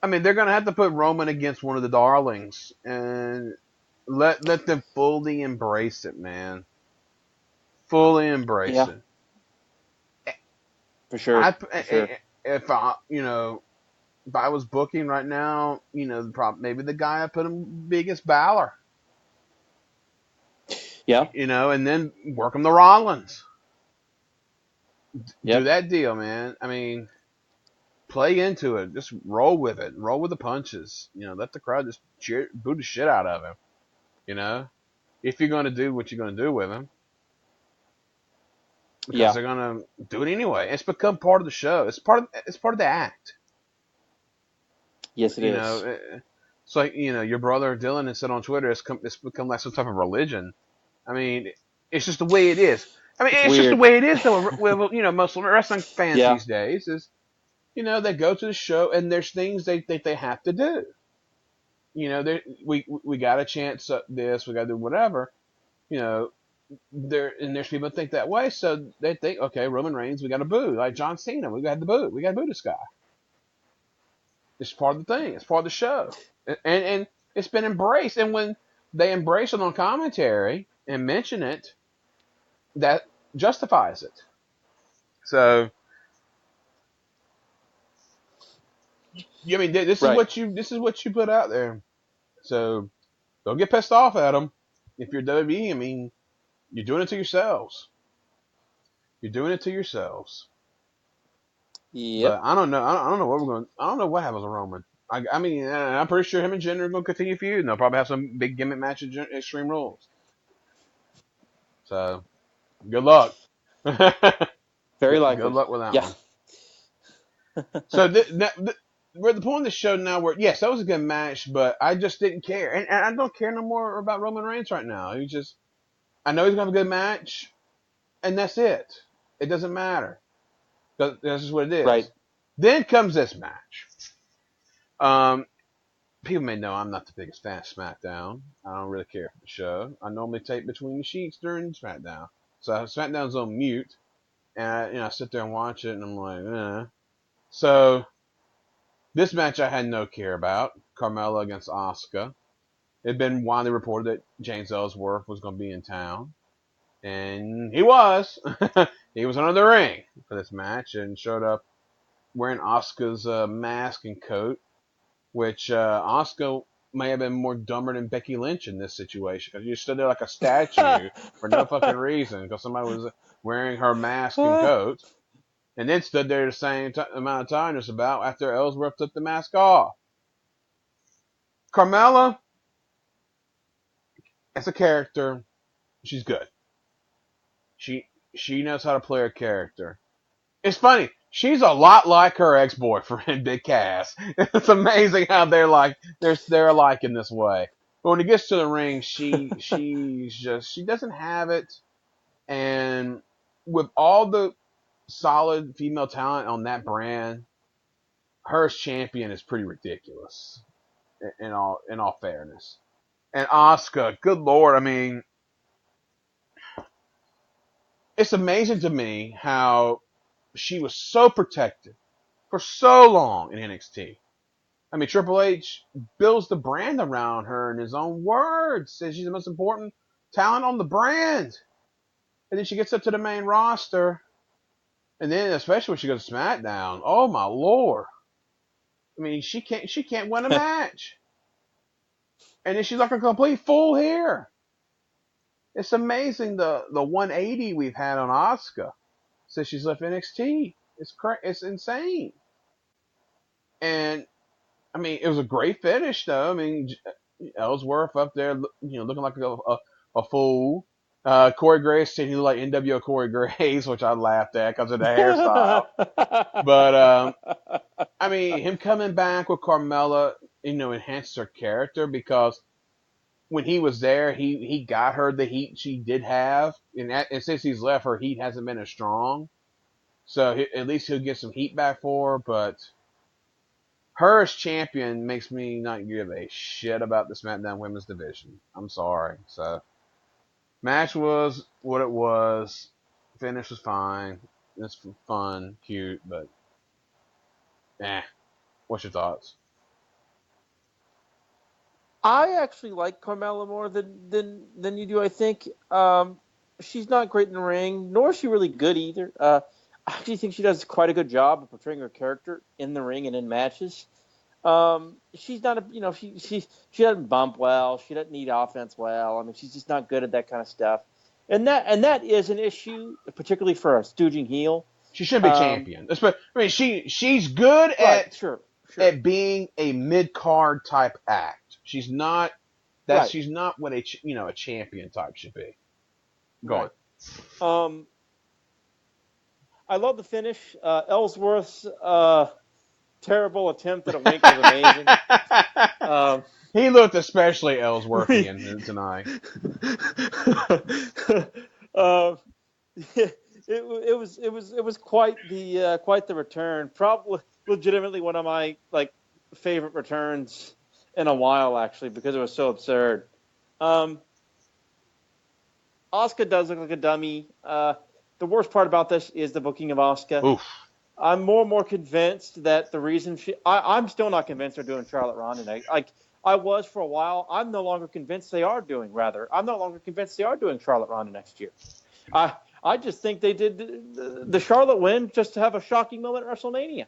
I mean, they're gonna have to put Roman against one of the darlings and let them fully embrace it, man. Fully embrace it. For sure. If I was booking right now, maybe the guy I put him biggest Balor. Yeah. And then work them the Rollins. Do Yep. that deal, man. I mean, play into it. Just roll with it. Roll with the punches. Let the crowd just boo the shit out of him. If you're going to do what you're going to do with him. Because Yeah. they're going to do it anyway. It's become part of the show. It's part of the act. Yes, it is. It's like, your brother Dylan has said on Twitter, it's become like some type of religion. I mean, it's just the way it is. I mean, It's it's just the weird. way it is, though, with most wrestling fans Yeah. these days. They go to the show and there's things they have to do. We got to chant this, we got to do whatever. There's people that think that way, so they think, okay, Roman Reigns, we got to boo. Like John Cena, we got to boo. We got to boo this guy. It's part of the thing. It's part of the show, and it's been embraced. And when they embrace it on commentary and mention it, that justifies it. So, I mean, this is what you put out there. So, don't get pissed off at them. If you're WWE, I mean, you're doing it to yourselves. You're doing it to yourselves. Yep. But I don't know. I don't know what we're going. I don't know what happens with Roman. I mean, I'm pretty sure him and Jinder are going to continue feuding. They'll probably have some big gimmick match at Extreme Rules. So, good luck. Very likely. Good luck with that one. So we're at the point of the show now where, yes, that was a good match, but I just didn't care. And I don't care no more about Roman Reigns right now. I know he's going to have a good match, and that's it. It doesn't matter. That's just what it is. Right. Then comes this match. People may know I'm not the biggest fan of SmackDown. I don't really care for the show. I normally tape between the sheets during SmackDown. So SmackDown's on mute, and I sit there and watch it, and I'm like, eh. So this match I had no care about. Carmella against Asuka. It had been widely reported that James Ellsworth was going to be in town, and he was. He was under the ring for this match and showed up wearing Asuka's mask and coat, which Asuka may have been more dumber than Becky Lynch in this situation, because you stood there like a statue for no fucking reason, because somebody was wearing her mask and coat, and then stood there the same amount of time just about after Ellsworth took the mask off. Carmella, as a character, she's good. She knows how to play her character. It's funny. She's a lot like her ex-boyfriend, Big Cass. It's amazing how they're alike in this way. But when it gets to the ring, she doesn't have it. And with all the solid female talent on that brand, her as champion is pretty ridiculous. In all fairness. And Asuka, good lord, I mean, it's amazing to me how she was so protected for so long in NXT. I mean, Triple H builds the brand around her in his own words, says she's the most important talent on the brand. And then she gets up to the main roster, and then especially when she goes to SmackDown, oh my lord. I mean, she can't win a match. And then she's like a complete fool here. It's amazing the 180 we've had on Asuka since she's left NXT. It's insane. And I mean, it was a great finish, though. I mean, Ellsworth up there, looking like a fool. Corey Graves said he looked like NWO Corey Graves, which I laughed at because of the hairstyle. But I mean, him coming back with Carmella, enhanced her character, because when he was there, he got her the heat she did have, and since he's left, her heat hasn't been as strong. So at least he'll get some heat back for her. But her as champion makes me not give a shit about the SmackDown Women's Division. I'm sorry. So match was what it was. Finish was fine. It's fun, cute, but What's your thoughts? I actually like Carmella more than you do, I think. She's not great in the ring, nor is she really good either. I actually think she does quite a good job of portraying her character in the ring and in matches. She's not a, she doesn't bump well. She doesn't need offense well. I mean, she's just not good at that kind of stuff. And that is an issue, particularly for a stooging heel. She should be champion. I mean, she's good Right, sure. at being a mid card type act. She's not Right. she's not what a champion type should be. Go Right. on. I love the finish. Ellsworth's terrible attempt at a wink was amazing. He looked especially Ellsworthian tonight. It was quite the return. Probably legitimately one of my favorite returns in a while, actually, because it was so absurd. Asuka does look like a dummy. The worst part about this is the booking of Asuka. Oof. I'm more and more convinced that the reason I'm still not convinced they're doing Charlotte Ronda next. I was for a while. I'm no longer convinced they are doing Charlotte Ronda next year. I just think they did the Charlotte win just to have a shocking moment at WrestleMania.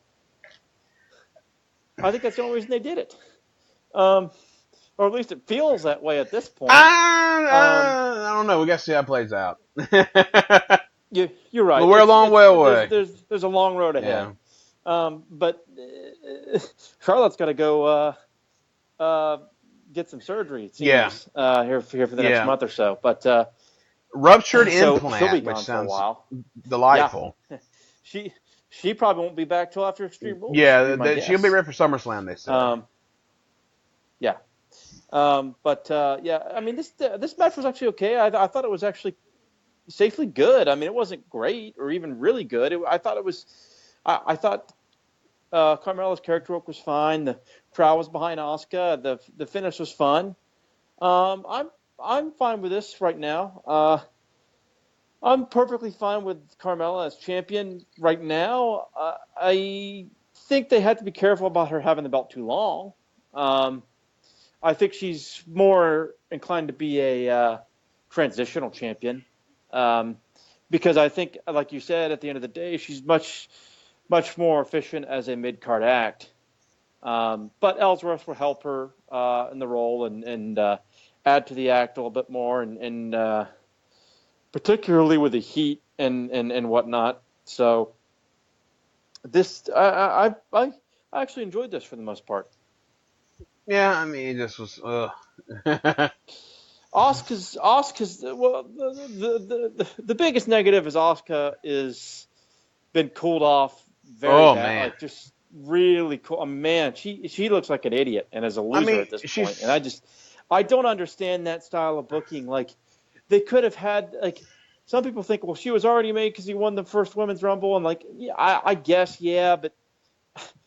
I think that's the only reason they did it. Or at least it feels that way at this point. I don't know. We got to see how it plays out. You're right. But we're a long way away. There's a long road ahead. Yeah. But Charlotte's got to go get some surgery, it seems, here for the next month or so. But ruptured she'll implant, be gone which for a sounds while. delightful. Yeah. She probably won't be back till after Extreme Rules. Yeah, she'll be ready for SummerSlam, they said. Yeah. I mean, this match was actually okay. I thought it was actually safely good. I mean, it wasn't great or even really good. I thought it was. I thought Carmella's character work was fine. The crowd was behind Asuka. The finish was fun. I'm fine with this right now. I'm perfectly fine with Carmella as champion right now. I think they had to be careful about her having the belt too long. I think she's more inclined to be a transitional champion because I think, like you said, at the end of the day, she's much more efficient as a mid-card act. But Ellsworth will help her in the role and add to the act a little bit more, and particularly with the heat and whatnot. So this, I actually enjoyed this for the most part. Yeah, I mean, it just was. Asuka's well, the biggest negative is Asuka is been cooled off very bad. Man. Like just really cool. Oh, man, she looks like an idiot and is a loser at this point. And I don't understand that style of booking. Like they could have had some people think, well, she was already made because he won the first Women's Rumble, and I guess but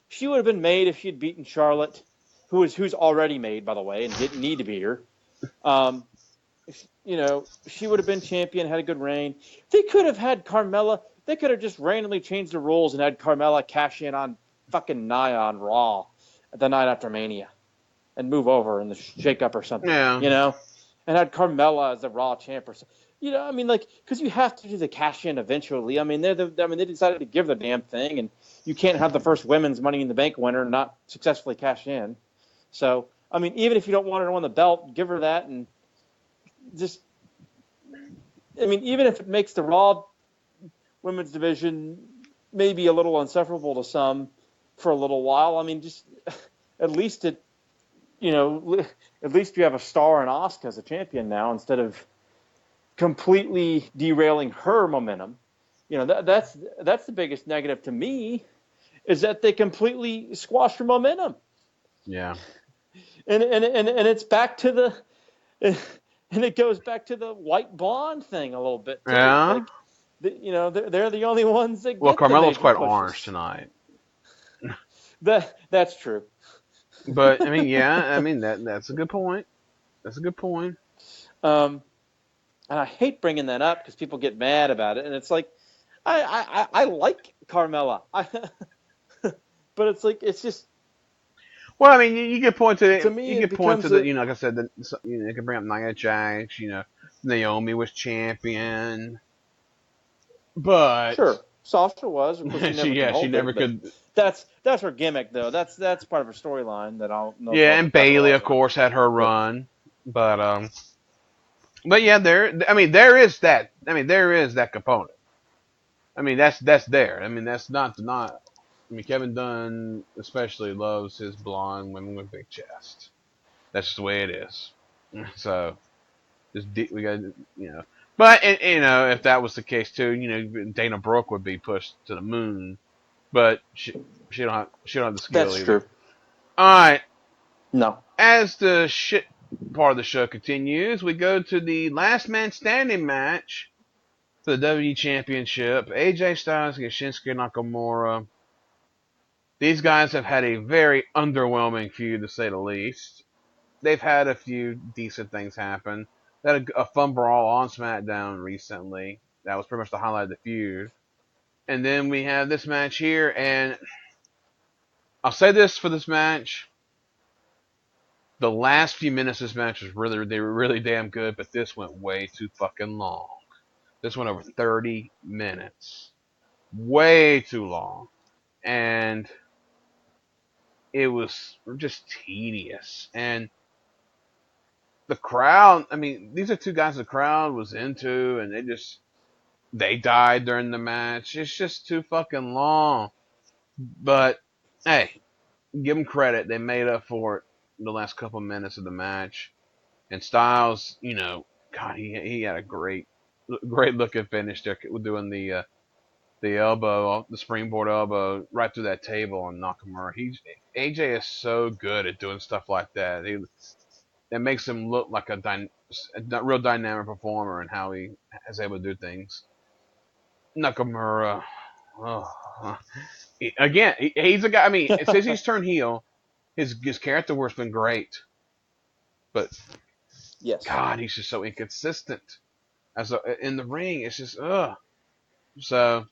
she would have been made if she had beaten Charlotte, who's already made, by the way, and didn't need to beat her. She would have been champion, had a good reign. They could have had Carmella. They could have just randomly changed the rules and had Carmella cash in on fucking Nia on Raw the night after Mania and move over in the shake-up or something. Yeah. And had Carmella as the Raw champ or something. I mean, because you have to do the cash in eventually. I mean, they decided to give the damn thing, and you can't have the first women's Money in the Bank winner not successfully cash in. So, I mean, even if you don't want her to win the belt, give her that, and just, I mean, even if it makes the Raw women's division maybe a little insufferable to some for a little while, I mean, just at least at least you have a star in Asuka as a champion now instead of completely derailing her momentum. That's the biggest negative to me, is that they completely squashed her momentum. Yeah. And it's back to and it goes back to the white blonde thing a little bit. Yeah. They're the only ones that. Well, get Carmella's quite pushes. orange tonight. That's true. But I mean, that's a good point. That's a good point. And I hate bringing that up because people get mad about it, and it's like, I like Carmella, but it's just. Well, I mean, you could point to it. To me, you could point to the, like I said, you could bring up Nia Jax. Naomi was champion, but sure, Sasha was. Of course, she never could That's her gimmick, though. That's part of her storyline that I'll know. Yeah, and Bailey, of course, had her run, but yeah, there is that. I mean, there is that component. I mean, that's there. I mean, that's not. I mean, Kevin Dunn especially loves his blonde women with big chests. That's just the way it is. So we got But if that was the case too, Dana Brooke would be pushed to the moon. But she don't have the skill That's either. true. All right. No. As the shit part of the show continues, we go to the last man standing match for the WWE Championship. AJ Styles against Shinsuke Nakamura. These guys have had a very underwhelming feud, to say the least. They've had a few decent things happen. They had a fun brawl on SmackDown recently. That was pretty much the highlight of the feud. And then we have this match here, and I'll say this for this match. The last few minutes of this match they were really damn good, but this went way too fucking long. This went over 30 minutes. Way too long. And it was just tedious. And the crowd, I mean, these are two guys the crowd was into, and they died during the match. It's just too fucking long. But, hey, give them credit. They made up for it in the last couple minutes of the match. And Styles, God, he had a great looking finish there, doing the elbow, the springboard elbow, right through that table on Nakamura. AJ is so good at doing stuff like that. It makes him look like a real dynamic performer and how he is able to do things. Nakamura, he's a guy. I mean, since he's turned heel, his character work's been great, but Yes. God, he's just so inconsistent. In the ring, it's just So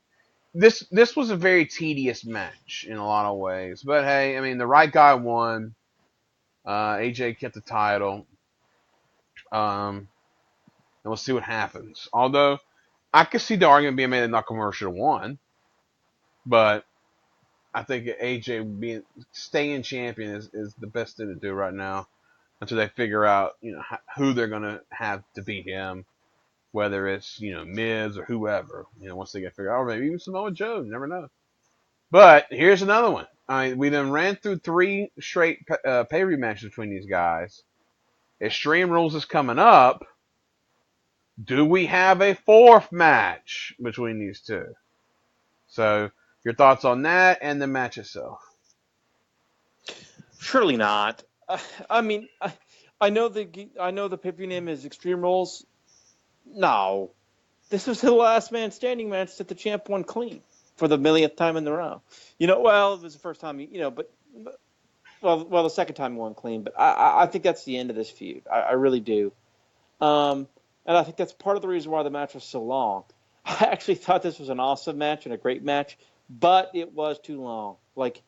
this was a very tedious match in a lot of ways, but hey, I mean, the right guy won. AJ kept the title. And we'll see what happens. Although, I could see the argument being made that Nakamura should have won. But I think AJ staying champion is the best thing to do right now until they figure out, who they're going to have to beat him. Whether it's, Miz or whoever. Once they get figured out. Or maybe even Samoa Joe. You never know. But here's another one. We then ran through 3 straight pay-per-view matches between these guys. Extreme Rules is coming up. Do we have a 4th match between these two? So, your thoughts on that and the match itself? Surely not. I mean, I know the pay-per-view name is Extreme Rules. No, this was the last man standing match that the champ won clean for the millionth time in a row. Well, it was the first time, but the second time he won clean. But I think that's the end of this feud. I really do. And I think that's part of the reason why the match was so long. I actually thought this was an awesome match and a great match, but it was too long. Like,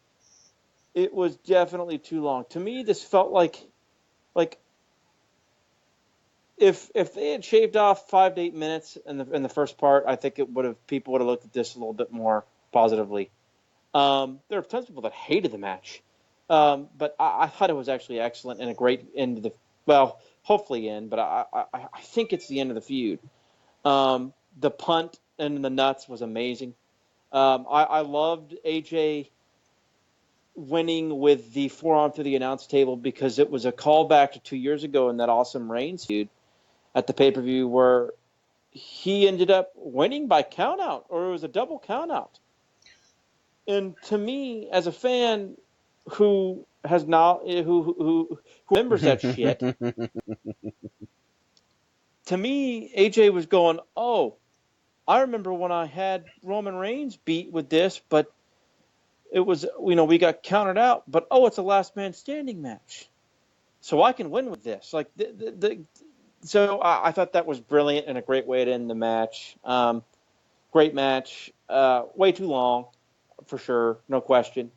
it was definitely too long. To me, this felt like if they had shaved off 5 to 8 minutes in the first part, I think people would have looked at this a little bit more positively. There are tons of people that hated the match, but I thought it was actually excellent and a great end to hopefully end, but I think it's the end of the feud. The punt and the nuts was amazing. I loved AJ winning with the forearm through the announce table because it was a callback to 2 years ago in that awesome Reigns feud at the pay-per-view where he ended up winning by countout, or it was a double countout. And to me, as a fan who has now who remembers that shit, to me, AJ was going, "Oh, I remember when I had Roman Reigns beat with this, but it was, we got counted out, but it's a last man standing match. So I can win with this." Like so I thought that was brilliant and a great way to end the match. Great match. Way too long, for sure, no question.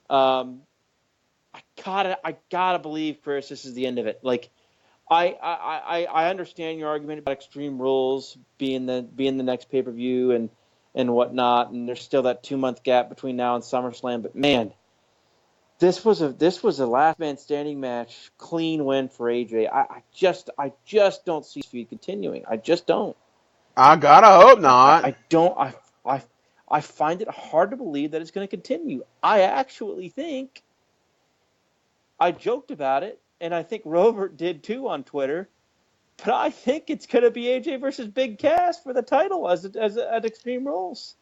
I gotta believe, Chris, this is the end of it. Like, I understand your argument about Extreme Rules being the next pay-per-view and and whatnot, and there's still that 2-month gap between now and SummerSlam. But man, this was a last man standing match, clean win for AJ. I just don't see this feud continuing. I just don't. I gotta hope not. I don't. I find it hard to believe that it's going to continue. I actually think, I joked about it, and I think Robert did too on Twitter, but I think it's going to be AJ versus Big Cass for the title at Extreme Rules.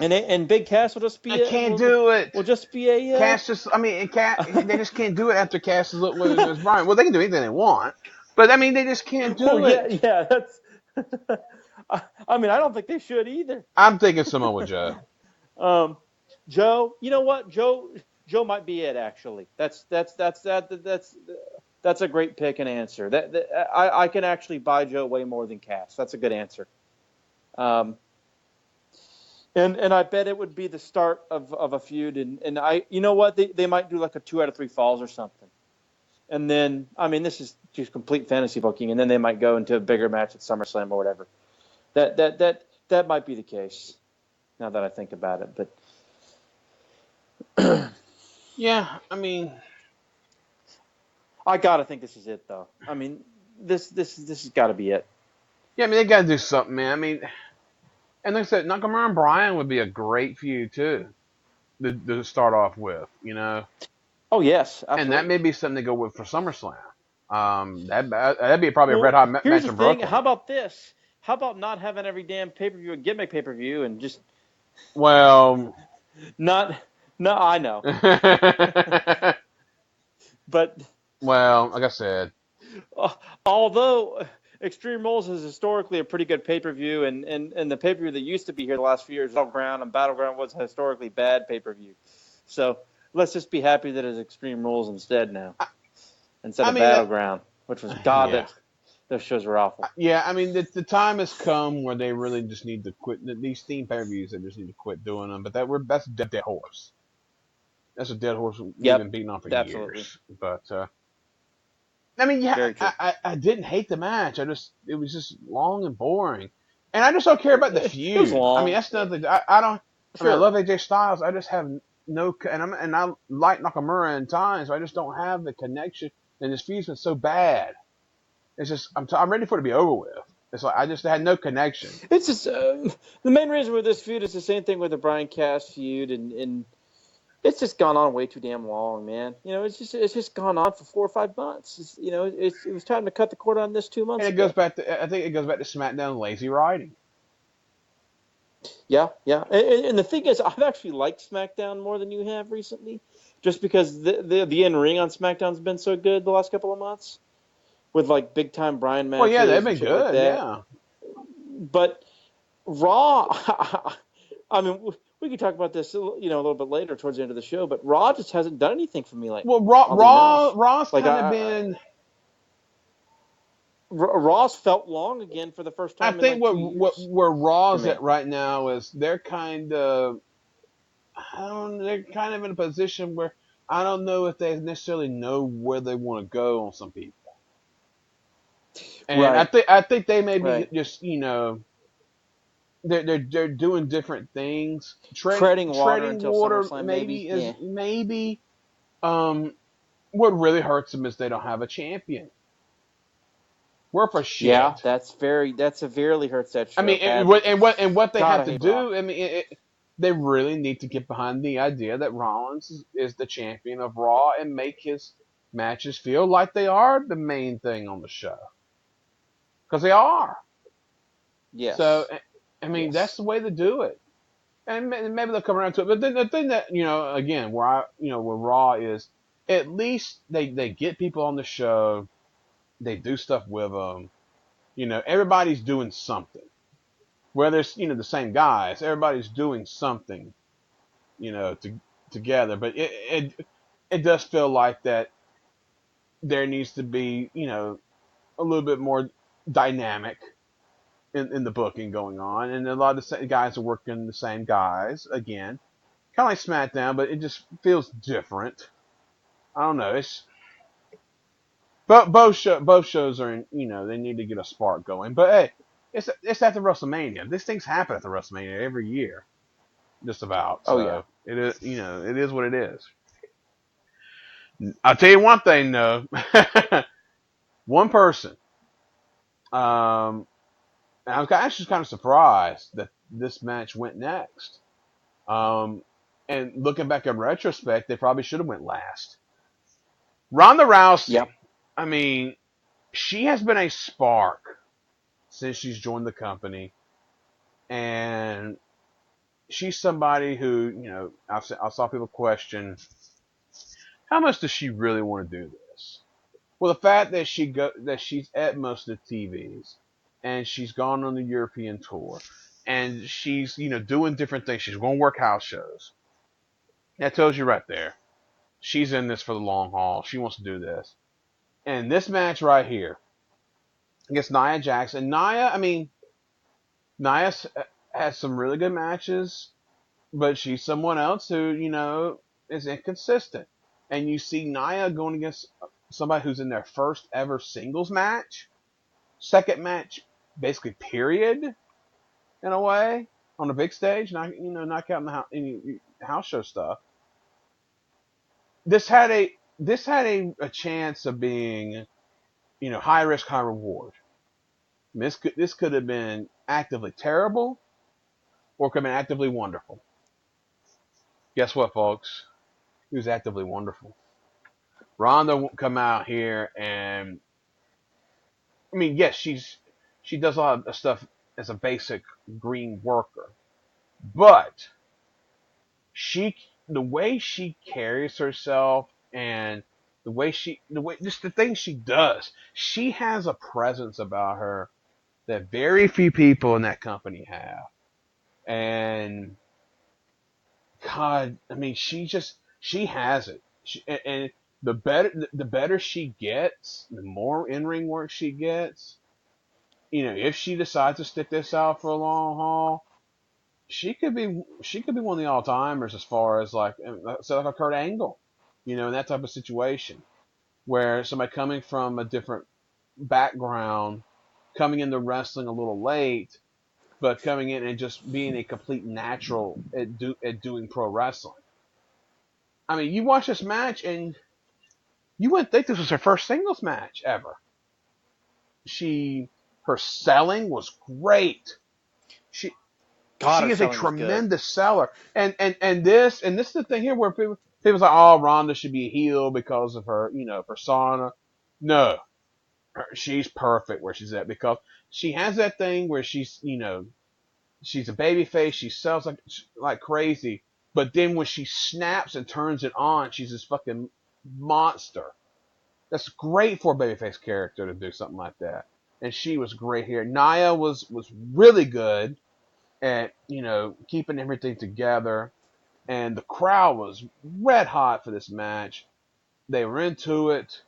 And Big Cass will just be I can't do it. Will just be a Cass just. I mean, they just can't do it after Cass is with Brian. Well, they can do anything they want, but I mean, they just can't do it. Yeah, that's. I mean, I don't think they should either. I'm thinking Samoa Joe. Joe, you know what? Joe might be it. Actually, that's a great pick and answer. I can actually buy Joe way more than Cass. That's a good answer. And I bet it would be the start of a feud. And you know what? They might do like a 2 out of 3 falls or something. And then, I mean, this is just complete fantasy booking. And then they might go into a bigger match at SummerSlam or whatever. That might be the case. Now that I think about it, but yeah, I mean, I gotta think this is it, though. I mean, this has got to be it. Yeah, I mean, they gotta do something, man. I mean, and like I said, Nakamura and Bryan would be a great feud too, to start off with, you know. Oh yes, absolutely. And that may be something to go with for SummerSlam. That'd be probably a red hot match in in Brooklyn. Brooklyn. How about this? How about not having every damn pay-per-view a gimmick pay-per-view and just well, no, I know. But well, like I said, although Extreme Rules is historically a pretty good pay-per-view, and the pay-per-view that used to be here the last few years, Battleground, and Battleground was a historically bad pay-per-view. So let's just be happy that it's Extreme Rules instead of Battleground, which was those shows were awful. Yeah, I mean, the time has come where they really just need to quit. These theme pay-per-views, they just need to quit doing them. But that's a dead horse. That's a dead horse we've been beating on for years. But, I mean, yeah, I didn't hate the match. It was just long and boring. And I just don't care about the feud. It was long. I mean, that's nothing. I don't. Sure. I mean, I love AJ Styles. I just have no, and I like Nakamura in time, so I just don't have the connection. And this feud's been so bad. It's just I'm ready for it to be over with. It's like I just had no connection. It's just the main reason with this feud is the same thing with the Bryan Cass feud, and it's just gone on way too damn long, man. You know, it's just gone on for 4 or 5 months. It was time to cut the cord on this 2 months. And I think it goes back to SmackDown lazy writing. Yeah. And the thing is, I've actually liked SmackDown more than you have recently, just because the in-ring on SmackDown's been so good the last couple of months, with like big time Bryan matches. Well, yeah, they've been good, yeah. But Raw, I mean, we could talk about this, a little bit later towards the end of the show. But Raw just hasn't done anything for me lately. Well, Raw's kind of been. Raw's felt long again for the first time. I think where Raw's at right now is they're kind of, they're kind of in a position where I don't know if they necessarily know where they want to go on some people. And I think they may be just they're doing different things. Treading water maybe what really hurts them is they don't have a champion. Worth a shit. Yeah, that severely hurts that show. I mean, and what they have to do. I mean, they really need to get behind the idea that Rollins is the champion of Raw and make his matches feel like they are the main thing on the show. Because they are. Yes. So, I mean, that's the way to do it. And maybe they'll come around to it. But then the thing that, again, where Raw is, at least they get people on the show. They do stuff with them. Everybody's doing something. Whether it's, the same guys, everybody's doing something, together. But it does feel like that there needs to be, a little bit more dynamic in the booking going on. And a lot of the guys are working the same guys again. Kind of like SmackDown, but it just feels different. I don't know. But both shows are, they need to get a spark going. But hey, it's after WrestleMania. These things happen at the WrestleMania every year, just about. Oh yeah. So it is, it is what it is. I'll tell you one thing though. One person. Um, and I was actually kind of surprised that this match went next. Um, and looking back in retrospect, they probably should have went last. Ronda Yeah. Rousey. I mean, she has been a spark since she's joined the company, and she's somebody who, I saw people question how much does she really want to do this. Well, the fact that she's at most of the TVs, and she's gone on the European tour, and she's doing different things. She's going to work house shows. That tells you right there. She's in this for the long haul. She wants to do this. And this match right here against Nia Jax, and Nia, I mean, Nia has some really good matches, but she's someone else who, is inconsistent. And you see Nia going against somebody who's in their first ever singles match, second match, basically period, in a way, on the big stage, not counting any house show stuff. This had a chance of being, high risk, high reward. This could have been actively terrible, or could have been actively wonderful. Guess what, folks? It was actively wonderful. Ronda come out here and, I mean, yes, she does a lot of stuff as a basic green worker, but the way she carries herself, and just the things she does, she has a presence about her that very few people in that company have. And God, I mean, she has it. And the better she gets, the more in ring work she gets. If she decides to stick this out for a long haul, she could be one of the all timers as far as like a Kurt Angle, in that type of situation where somebody coming from a different background, coming into wrestling a little late, but coming in and just being a complete natural at doing pro wrestling. I mean, you watch this match and you wouldn't think this was her first singles match ever. Her selling was great. She God, her is a selling was good. tremendous seller. And this is the thing here where people's like, oh, Ronda should be a heel because of her, persona. No, she's perfect where she's at, because she has that thing where she's a baby face. She sells like crazy. But then when she snaps and turns it on, she's this fucking monster. That's great for a babyface character to do something like that. And she was great here. Nia was really good at, keeping everything together. And the crowd was red hot for this match. They were into it.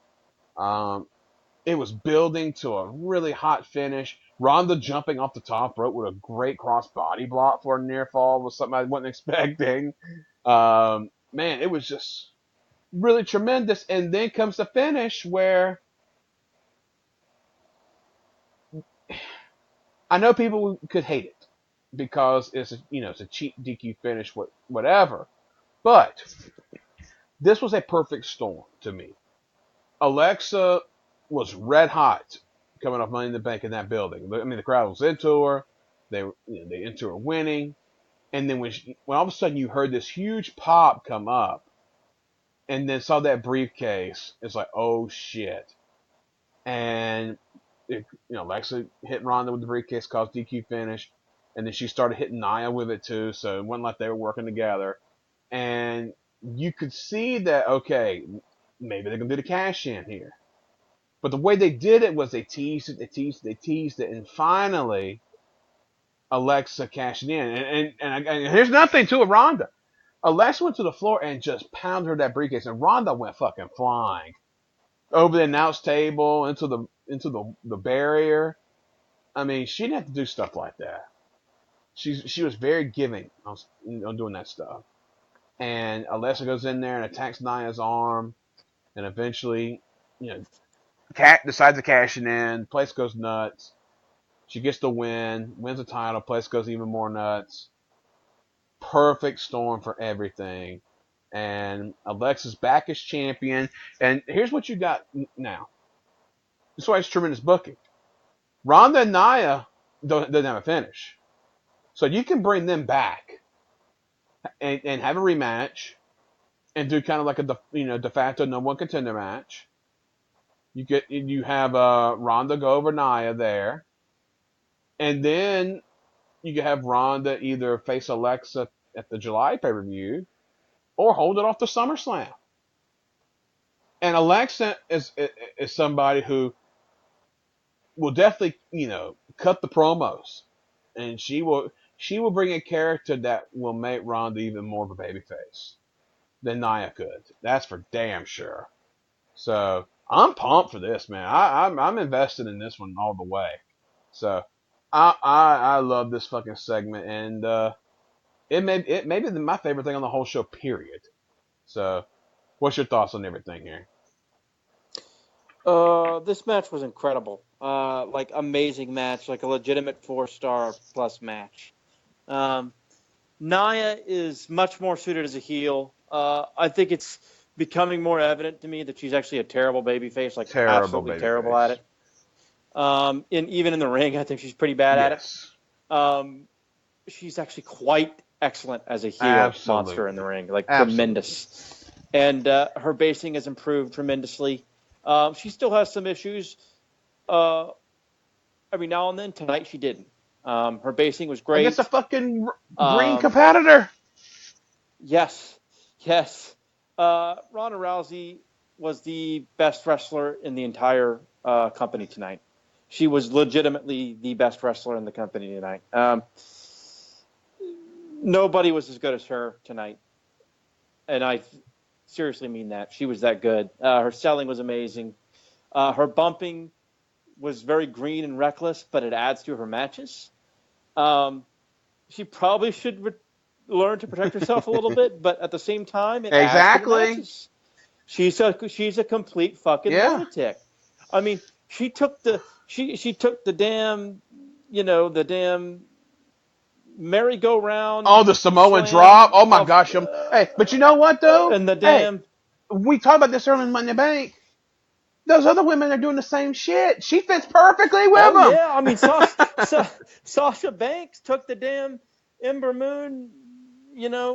It was building to a really hot finish. Ronda jumping off the top rope with a great cross body block for a near fall was something I wasn't expecting. Man, it was just really tremendous. And then comes the finish where I know people could hate it because it's a cheap DQ finish, whatever. But this was a perfect storm to me. Alexa was red hot coming off Money in the Bank in that building. I mean, the crowd was into her. They into her winning. And then when all of a sudden you heard this huge pop come up, and then saw that briefcase, it's like, oh shit. And Alexa hit Ronda with the briefcase, caused DQ finish, and then she started hitting Nia with it too. So it wasn't like they were working together. And you could see that, okay, maybe they're gonna do the cash in here. But the way they did it was they teased it, and finally Alexa cashed in. And here's nothing to it, Ronda. Alexa went to the floor and just pounded her that briefcase, and Ronda went fucking flying over the announce table into the barrier. I mean, she didn't have to do stuff like that. She was very giving on doing that stuff. And Alexa goes in there and attacks Nia's arm, and eventually, decides to cash it in. The place goes nuts. She gets the win, wins the title, place goes even more nuts. Perfect storm for everything. And Alexa's back as champion. And here's what you got now. That's why it's tremendous booking. Ronda and Nia doesn't have a finish. So you can bring them back and have a rematch and do kind of like a de facto number one contender match. You have Ronda go over Nia there. And then you can have Ronda either face Alexa at the July pay-per-view or hold it off to SummerSlam. And Alexa is somebody who will definitely, cut the promos. And she will bring a character that will make Ronda even more of a babyface than Nia could. That's for damn sure. So I'm pumped for this, man. I'm invested in this one all the way. So I love this fucking segment, and it may be my favorite thing on the whole show, period. So, what's your thoughts on everything here? This match was incredible. Amazing match, like a legitimate 4-star plus match. Nia is much more suited as a heel. I think it's becoming more evident to me that she's actually a terrible babyface, absolutely terrible at it. Even in the ring, I think she's pretty bad at it. She's actually quite excellent as a heel monster in the ring, tremendous. And her basing has improved tremendously. She still has some issues. Every now and then. Tonight she didn't. Her basing was great. Against a fucking green competitor. Yes. Ronda Rousey was the best wrestler in the entire company tonight. She was legitimately the best wrestler in the company tonight. Nobody was as good as her tonight. And I seriously mean that. She was that good. Her selling was amazing. Her bumping was very green and reckless, but it adds to her matches. She probably should learn to protect herself a little bit, but at the same time, it adds to the matches. She's a complete fucking lunatic. I mean, she took the damn, the damn merry-go-round. Oh, the Samoan drop. Oh my gosh. Hey, but you know what though? And the damn. We talked about this earlier in Money in the Bank. Those other women are doing the same shit. She fits perfectly with them. Yeah, I mean, Sasha Banks took the damn Ember Moon,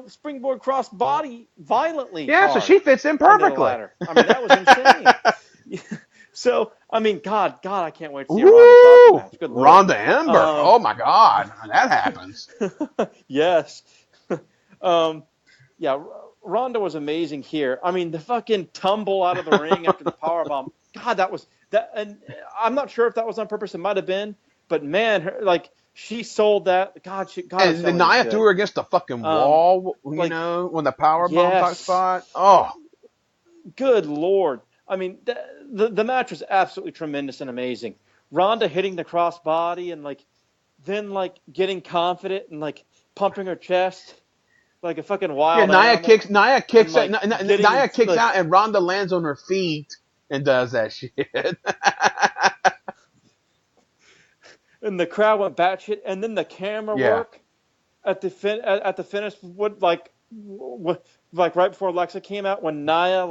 springboard cross body violently. Yeah, so she fits in perfectly. I mean, that was insane. So, I mean, God, I can't wait to see a Ronda match. Good Lord. Ronda Ember. Oh my God, that happens. Yes. Yeah, Ronda was amazing here. I mean, the fucking tumble out of the ring after the powerbomb. God, that was that. And I'm not sure if that was on purpose. It might have been, but man, she sold that. God, and the Nia threw her against the fucking wall. When the powerbomb spot. Oh, good Lord. I mean, the match was absolutely tremendous and amazing. Ronda hitting the crossbody and then getting confident and pumping her chest like a fucking wild. Yeah, Nia kicks out and Ronda lands on her feet and does that shit. And the crowd went batshit, and then the camera work at the finish would right before Alexa came out when Nia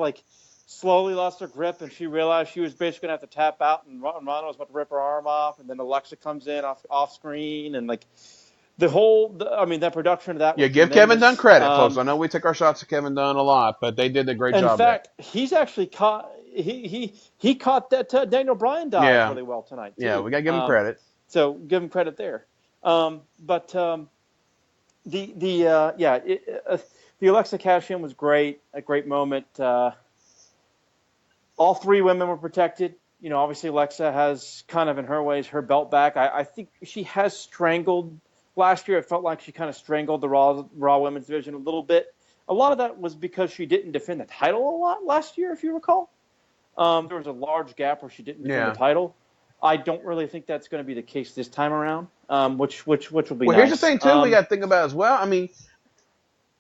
slowly lost her grip, and she realized she was basically going to have to tap out, and Ronda was about to rip her arm off, and then Alexa comes in off screen, and that production of that was give Kevin Dunn credit, folks. I know we take our shots at Kevin Dunn a lot, but they did a great job. In fact, he's actually caught he caught that Daniel Bryan dive really well tonight, too. Yeah, we got to give him credit. So give him credit there. The Alexa cash-in was great, a great moment. All three women were protected. Obviously Alexa has kind of in her ways her belt back. I think she has strangled. Last year it felt like she kind of strangled the Raw Women's division a little bit. A lot of that was because she didn't defend the title a lot last year, if you recall. There was a large gap where she didn't defend the title. I don't really think that's going to be the case this time around, which will be nice. Here's the thing, too, we got to think about as well. I mean,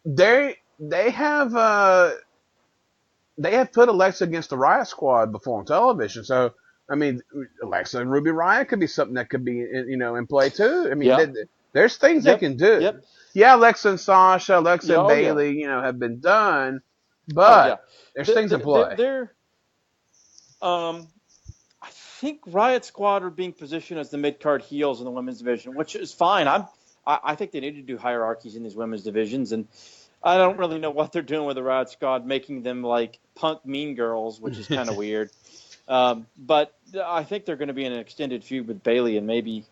they have put Alexa against the Riot Squad before on television, so I mean, Alexa and Ruby Riott could be something that could be, in play too. I mean, Yeah. there's things they Yep. can do. Yep. Yeah, Alexa and Sasha, Alexa Yeah. and Oh yeah. Bailey, have been done, Oh yeah. but there's things in play. They're I think Riot Squad are being positioned as the mid card heels in the women's division, which is fine. I think they need to do hierarchies in these women's divisions, and I don't really know what they're doing with the Riot Squad, making them like punk mean girls, which is kind of weird. But I think they're going to be in an extended feud with Bailey and maybe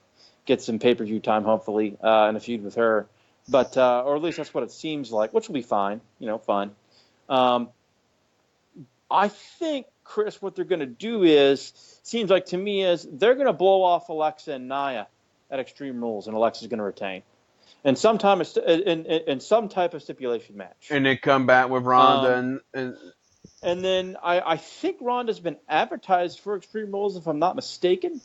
get some pay-per-view time, hopefully, in a feud with her. But or at least that's what it seems like, which will be fine. Fine. I think, Chris, what they're going to do seems like to me is they're going to blow off Alexa and Nia at Extreme Rules, and Alexa's going to retain. And sometime in some type of stipulation match. And then come back with Ronda and then I think Ronda's been advertised for Extreme Rules, if I'm not mistaken.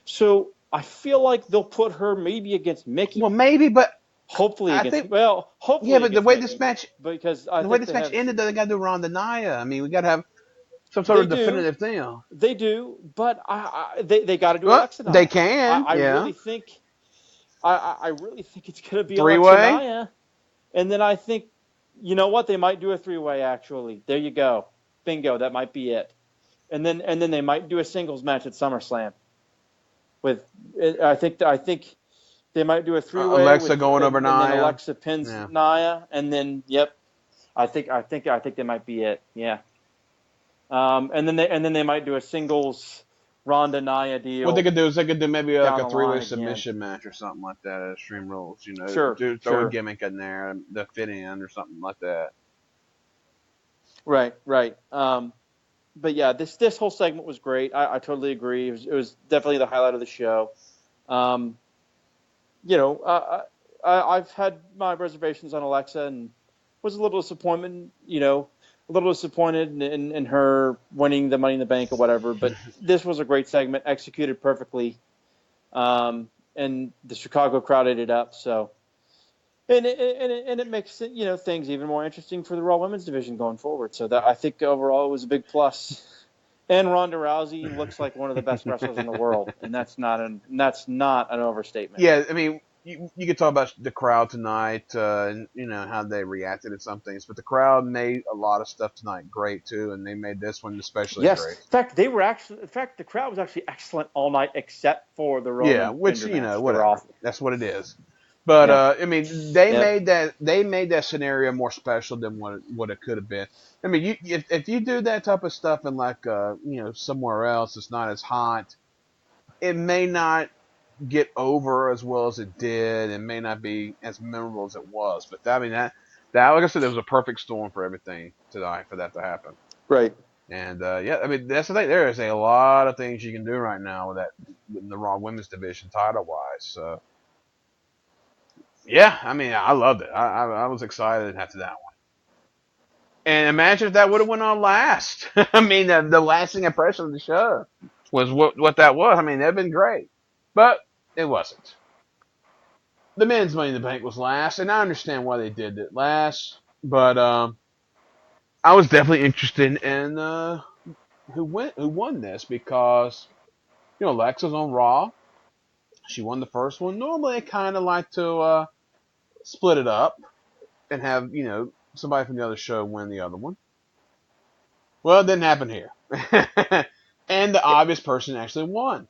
So I feel like they'll put her maybe against Mickey. Well, maybe, but hopefully hopefully. Yeah, but the way this match, because match ended, they got to do Ronda Nia. I mean, we got to have some sort of definitive thing. They do, but they got to do Alexa Nia. They can. I really think it's going to be three-way? Alexa Nia, and then I think, you know what, they might do a three-way. Actually, there you go, bingo. That might be it, and then they might do a singles match at SummerSlam. I think they might do a three-way. Alexa going over Nia. And then Alexa pins Nia, and then I think they might be it. Yeah. And then they might do a singles Ronda Nia deal. What they could do is maybe like a three-way submission match or something like that at Extreme Rules. Sure. Throw a gimmick in there to fit in or something like that. Right. But yeah, this whole segment was great. I totally agree. It was definitely the highlight of the show. I've had my reservations on Alexa and was a little disappointed. A little disappointed in her winning the Money in the Bank or whatever. But this was a great segment, executed perfectly, and the Chicago crowd ate it up. So. And it makes things even more interesting for the Raw Women's division going forward. So that I think overall it was a big plus. And Ronda Rousey looks like one of the best wrestlers in the world, and that's not an overstatement. Yeah, I mean, you could talk about the crowd tonight, and how they reacted to some things, but the crowd made a lot of stuff tonight great too, and they made this one especially great. In fact, the crowd was actually excellent all night except for the Roman. Which whatever. That's what it is. But I mean, they made that scenario more special than what it could have been. I mean, if you do that type of stuff in like somewhere else, it's not as hot. It may not get over as well as it did, and may not be as memorable as it was. But like I said, there was a perfect storm for everything tonight for that to happen. Right. And I mean, that's the thing. There is a lot of things you can do right now with the Raw Women's Division title wise. So. Yeah, I mean, I loved it. I was excited after that one. And imagine if that would have went on last. I mean, the lasting impression of the show was what that was. I mean, that'd been great. But it wasn't. The men's Money in the Bank was last, and I understand why they did it last. But I was definitely interested in who won this because, Alexa's on Raw. She won the first one. Normally, I kind of like to split it up and have, somebody from the other show win the other one. Well, it didn't happen here. And the obvious person actually won.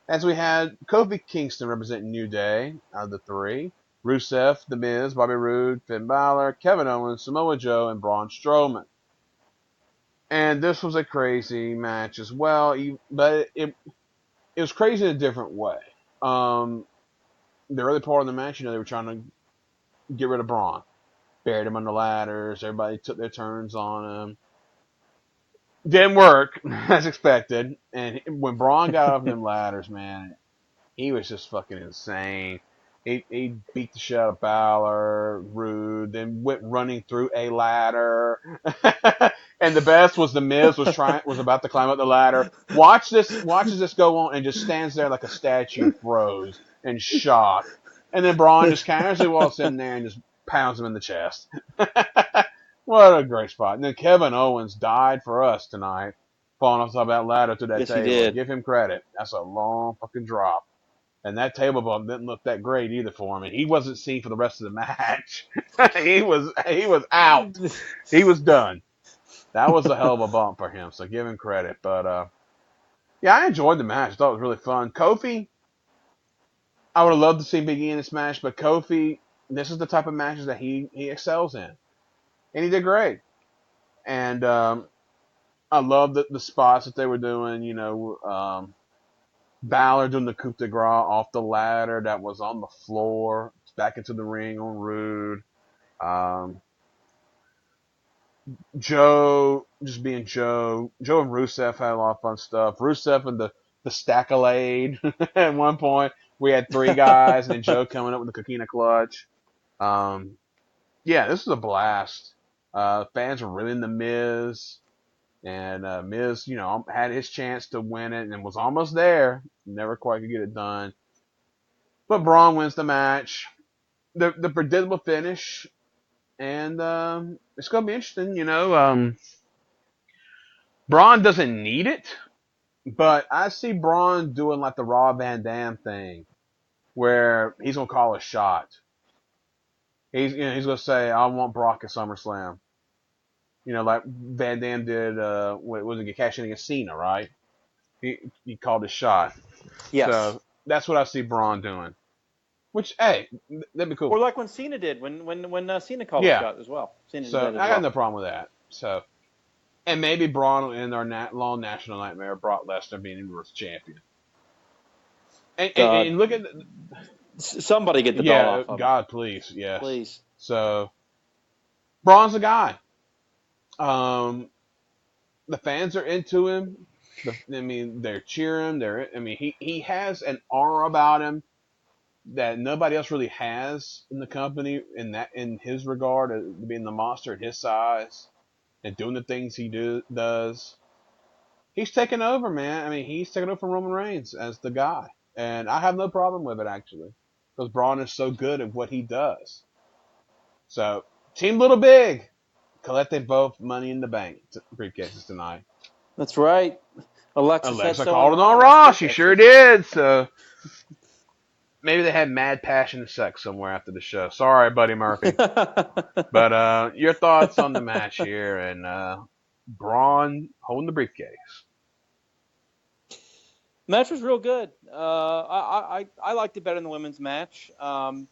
As we had Kofi Kingston representing New Day out of the three. Rusev, The Miz, Bobby Roode, Finn Balor, Kevin Owens, Samoa Joe, and Braun Strowman. And this was a crazy match as well, but it was crazy in a different way. The early part of the match, they were trying to get rid of Braun. Buried him under ladders. Everybody took their turns on him. Didn't work, as expected. And when Braun got off them ladders, man, he was just fucking insane. He beat the shit out of Balor, Rude, then went running through a ladder. And the best was The Miz was about to climb up the ladder. Watches this go on and just stands there like a statue, froze in shock. And then Braun just casually walks in there and just pounds him in the chest. What a great spot. And then Kevin Owens died for us tonight. falling off the top of that ladder to that Yes, he table. did. Give him credit. That's a long fucking drop. And that table bump didn't look that great either for him. And he wasn't seen for the rest of the match. he was out. He was done. That was a hell of a bump for him. So give him credit. But yeah, I enjoyed the match. I thought it was really fun. Kofi, I would have loved to see Big E in this match, but Kofi, this is the type of matches that he excels in, and he did great. And I love the spots that they were doing. Balor doing the coup de grace off the ladder that was on the floor, back into the ring on Rude. Joe just being Joe. Joe and Rusev had a lot of fun stuff. Rusev and the Stackalade at one point. We had three guys, and then Joe coming up with the Coquina Clutch. Yeah, this was a blast. Fans were really in the Miz. And Miz, had his chance to win it and was almost there. Never quite could get it done. But Braun wins the match. The predictable finish. And it's going to be interesting, Braun doesn't need it. But I see Braun doing like the Rob Van Dam thing. Where he's going to call a shot. He's going to say, I want Brock at SummerSlam. Like Van Dam did, was it cashing against Cena, right? He called a shot. Yes. So that's what I see Braun doing. Which, hey, that'd be cool. Or like when Cena did, when Cena called a shot as well. I got no problem with that. So, and maybe Braun will end our long national nightmare of Brock Lesnar being Universal Champion. And look at somebody get the belt off of him. God, please, yes, please. So, Braun's a guy. The fans are into him. They're cheering. He has an aura about him that nobody else really has in the company in his regard, being the monster at his size and doing the things he does. He's taking over, man. He's taking over from Roman Reigns as the guy. And I have no problem with it, actually, because Braun is so good at what he does. So, Team Little Big. Collected both Money in the Bank briefcases tonight. That's right. Alexa called it on Raw. She sure did. So maybe they had mad passion and sex somewhere after the show. Sorry, Buddy Murphy. But your thoughts on the match here and Braun holding the briefcase. Match was real good. I liked it better than the women's match. They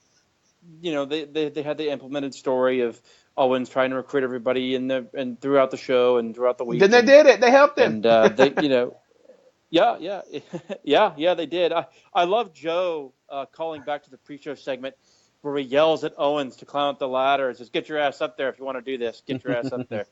had the implemented story of Owens trying to recruit everybody and throughout the show and throughout the week. Then they did it. They helped him. And they did. I love Joe calling back to the pre-show segment where he yells at Owens to climb up the ladder and says, "Get your ass up there if you want to do this. Get your ass up there."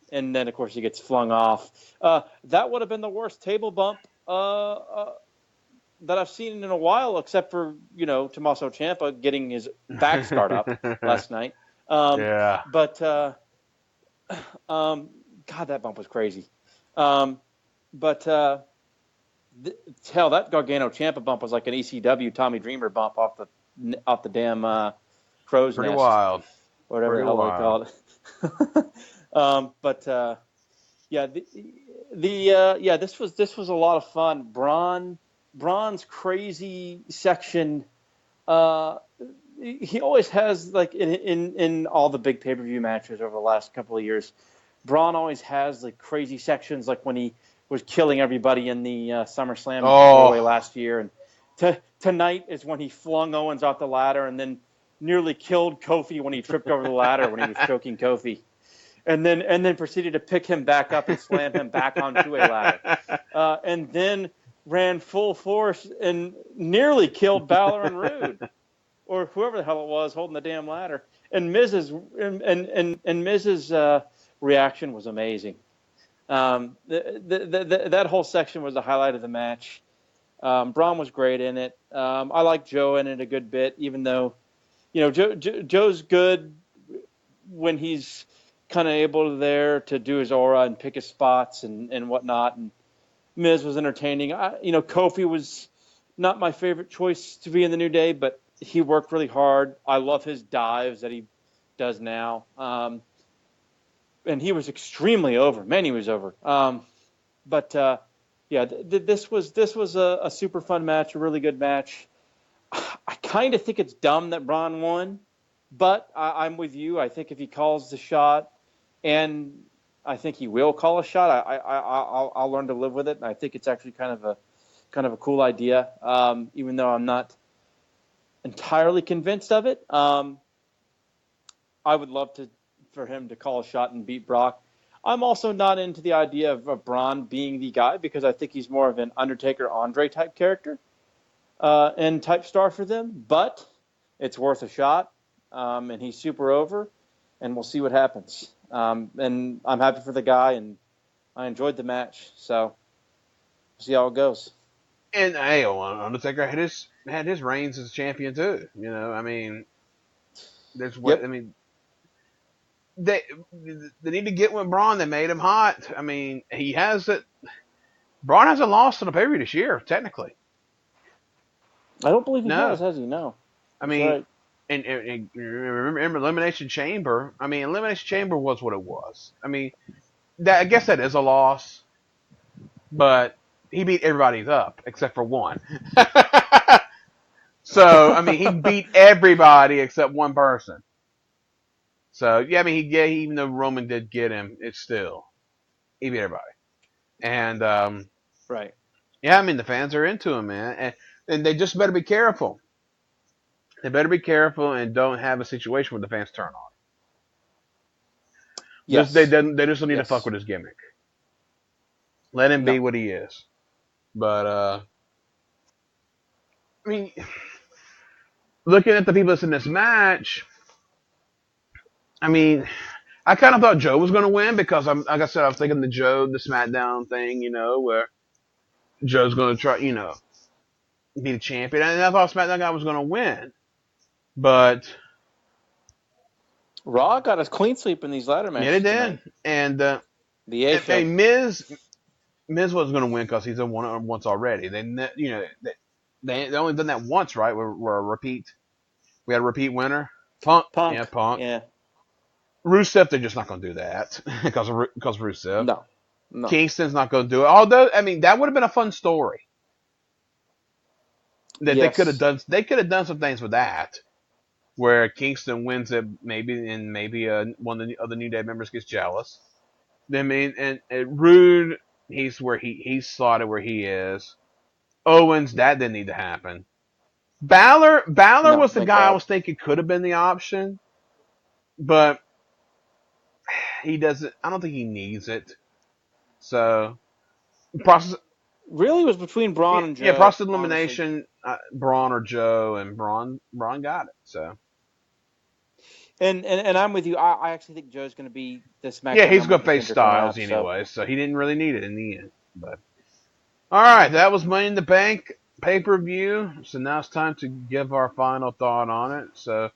And then, of course, he gets flung off. That would have been the worst table bump that I've seen in a while, except for, Tommaso Ciampa getting his back scarred up last night. But, God, that bump was crazy. Hell, that Gargano Ciampa bump was like an ECW Tommy Dreamer bump off the damn crow's Pretty nest. Wild. Whatever the hell they call it. This was a lot of fun. Braun's crazy section. He always has, like, in all the big pay-per-view matches over the last couple of years, Braun always has like crazy sections, like when he was killing everybody in the SummerSlam doorway last year, and tonight is when he flung Owens off the ladder and then nearly killed Kofi when he tripped over the ladder when he was choking Kofi. And then proceeded to pick him back up and slam him back onto a ladder. And then ran full force and nearly killed Balor and Rude, or whoever the hell it was holding the damn ladder. And Miz's reaction was amazing. That whole section was the highlight of the match. Braun was great in it. I like Joe in it a good bit, even though, Joe's good when he's kind of able to do his aura and pick his spots and whatnot. And Miz was entertaining. Kofi was not my favorite choice to be in the New Day, but he worked really hard. I love his dives that he does now. and he was extremely over. Man, he was over. But yeah, this was a super fun match, a really good match. I kind of think it's dumb that Braun won, but I'm with you. I think if he calls the shot, and I think he will call a shot, I'll learn to live with it. And I think it's actually kind of a cool idea, even though I'm not entirely convinced of it. I would love for him to call a shot and beat Brock. I'm also not into the idea of Braun being the guy because I think he's more of an Undertaker Andre type character and type star for them. But it's worth a shot, and he's super over, and we'll see what happens. And I'm happy for the guy, and I enjoyed the match. So we'll see how it goes. And hey, Undertaker had his reigns as champion too. You know, I mean, Yep. I mean, they need to get with Braun. They made him hot. I mean, he has it. Braun hasn't lost in a pay-per-view this year, technically. I don't believe he has he? No. I That's mean, right. and remember Elimination Chamber. I mean, Elimination Chamber was what it was. I mean, I guess that is a loss, but he beat everybody's up except for one. So I mean, he beat everybody except one person. So yeah, I mean, even though Roman did get him, it's still he beat everybody. And Right. yeah, I mean, the fans are into him, man, and they just better be careful. They better be careful and don't have a situation where the fans turn on. Yes. They just don't need to fuck with his gimmick. Let him be what he is. But I mean, looking at the people that's in this match, I mean, I kind of thought Joe was going to win because like I said, I was thinking the SmackDown thing, you know, where Joe's going to try, you know, be the champion, and I thought SmackDown guy was going to win, but Raw got us clean sweep in these ladder matches. Yeah, they did, tonight. and The A show. Miz wasn't going to win because he's won once already. They only done that once, right? We're a repeat. We had a repeat winner. Punk. Yeah, Punk. Yeah. Rusev, they're just not going to do that because Rusev. No. Kingston's not going to do it. Although, I mean, that would have been a fun story. That they could have done. They could have done some things with that, where Kingston wins it, maybe one of the other New Day members gets jealous. I mean, and Rude, he's slotted where he is. Owens, that didn't need to happen. Balor was the guy I was thinking could have been the option, but he doesn't. I don't think he needs it. So, process. Really, was between Braun and Joe. Yeah, process elimination, Braun or Joe, and Braun got it. So. And I'm with you. I actually think Joe's going to be this match. Yeah, he's going to face Styles anyway, so he didn't really need it in the end. But all right, that was Money in the Bank pay-per-view. So now it's time to give our final thought on it. So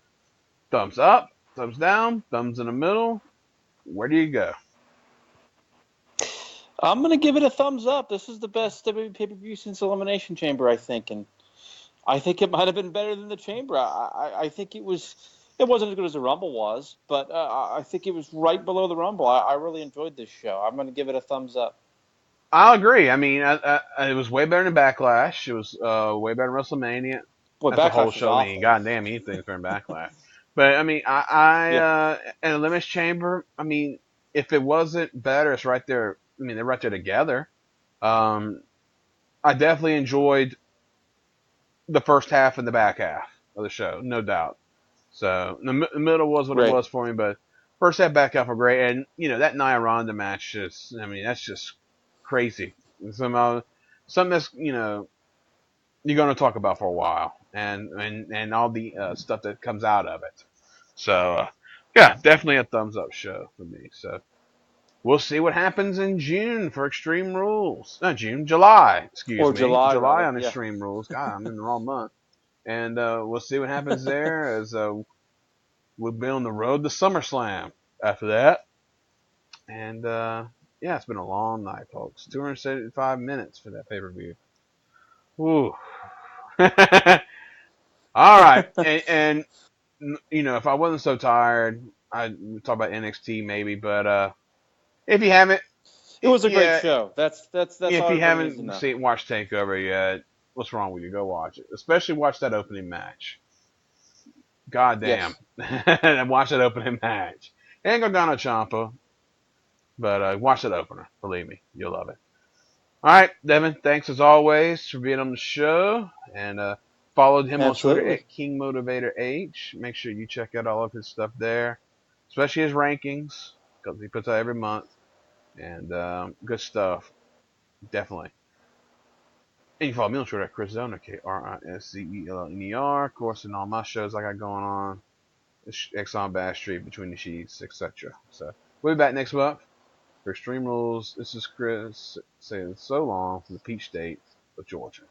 thumbs up, thumbs down, thumbs in the middle. Where do you go? I'm going to give it a thumbs up. This is the best WWE pay-per-view since Elimination Chamber, I think, and I think it might have been better than the Chamber. I think it was. It wasn't as good as the Rumble was, but I think it was right below the Rumble. I really enjoyed this show. I'm going to give it a thumbs up. I'll agree. I mean, it was way better than Backlash. It was way better than WrestleMania. Boy, that's Backlash the whole show. I mean, goddamn, anything's better than Backlash. But I mean, and Elimination Chamber. I mean, if it wasn't better, it's right there. I mean, they're right there together. I definitely enjoyed the first half and the back half of the show, no doubt. So the middle was what it was for me, but first half, back half were great, and you know that Nia Ronda match that's just crazy. Something that's you're going to talk about for a while, and all the stuff that comes out of it. So yeah, definitely a thumbs up show for me. So we'll see what happens in June for Extreme Rules. Not June, July. July on Extreme Rules. God, I'm in the wrong month. And we'll see what happens there as we'll be on the road to SummerSlam after that. And, yeah, it's been a long night, folks. 275 minutes for that pay-per-view. Woo. All right. and, if I wasn't so tired, I'd talk about NXT maybe. But If you haven't, It was a great yeah, show. That's if all you everybody needs to haven't know. watched Takeover yet, what's wrong with you? Go watch it. Especially watch that opening match. God damn. Yes, And watch that opening match. Ain't go down a Champa, but watch that opener. Believe me, you'll love it. All right, Devin, thanks as always for being on the show. And followed him on Twitter absolutely. at King Motivator H. Make sure you check out all of his stuff there, especially his rankings, because he puts out every month. And good stuff, definitely. And you can follow me on Twitter at Kris Zellner, KrisZellener. Of course, in all my shows I got going on, X on Bass Street, Between the Sheets, etc. So we'll be back next month for Extreme Rules. This is Kris saying so long from the Peach State of Georgia.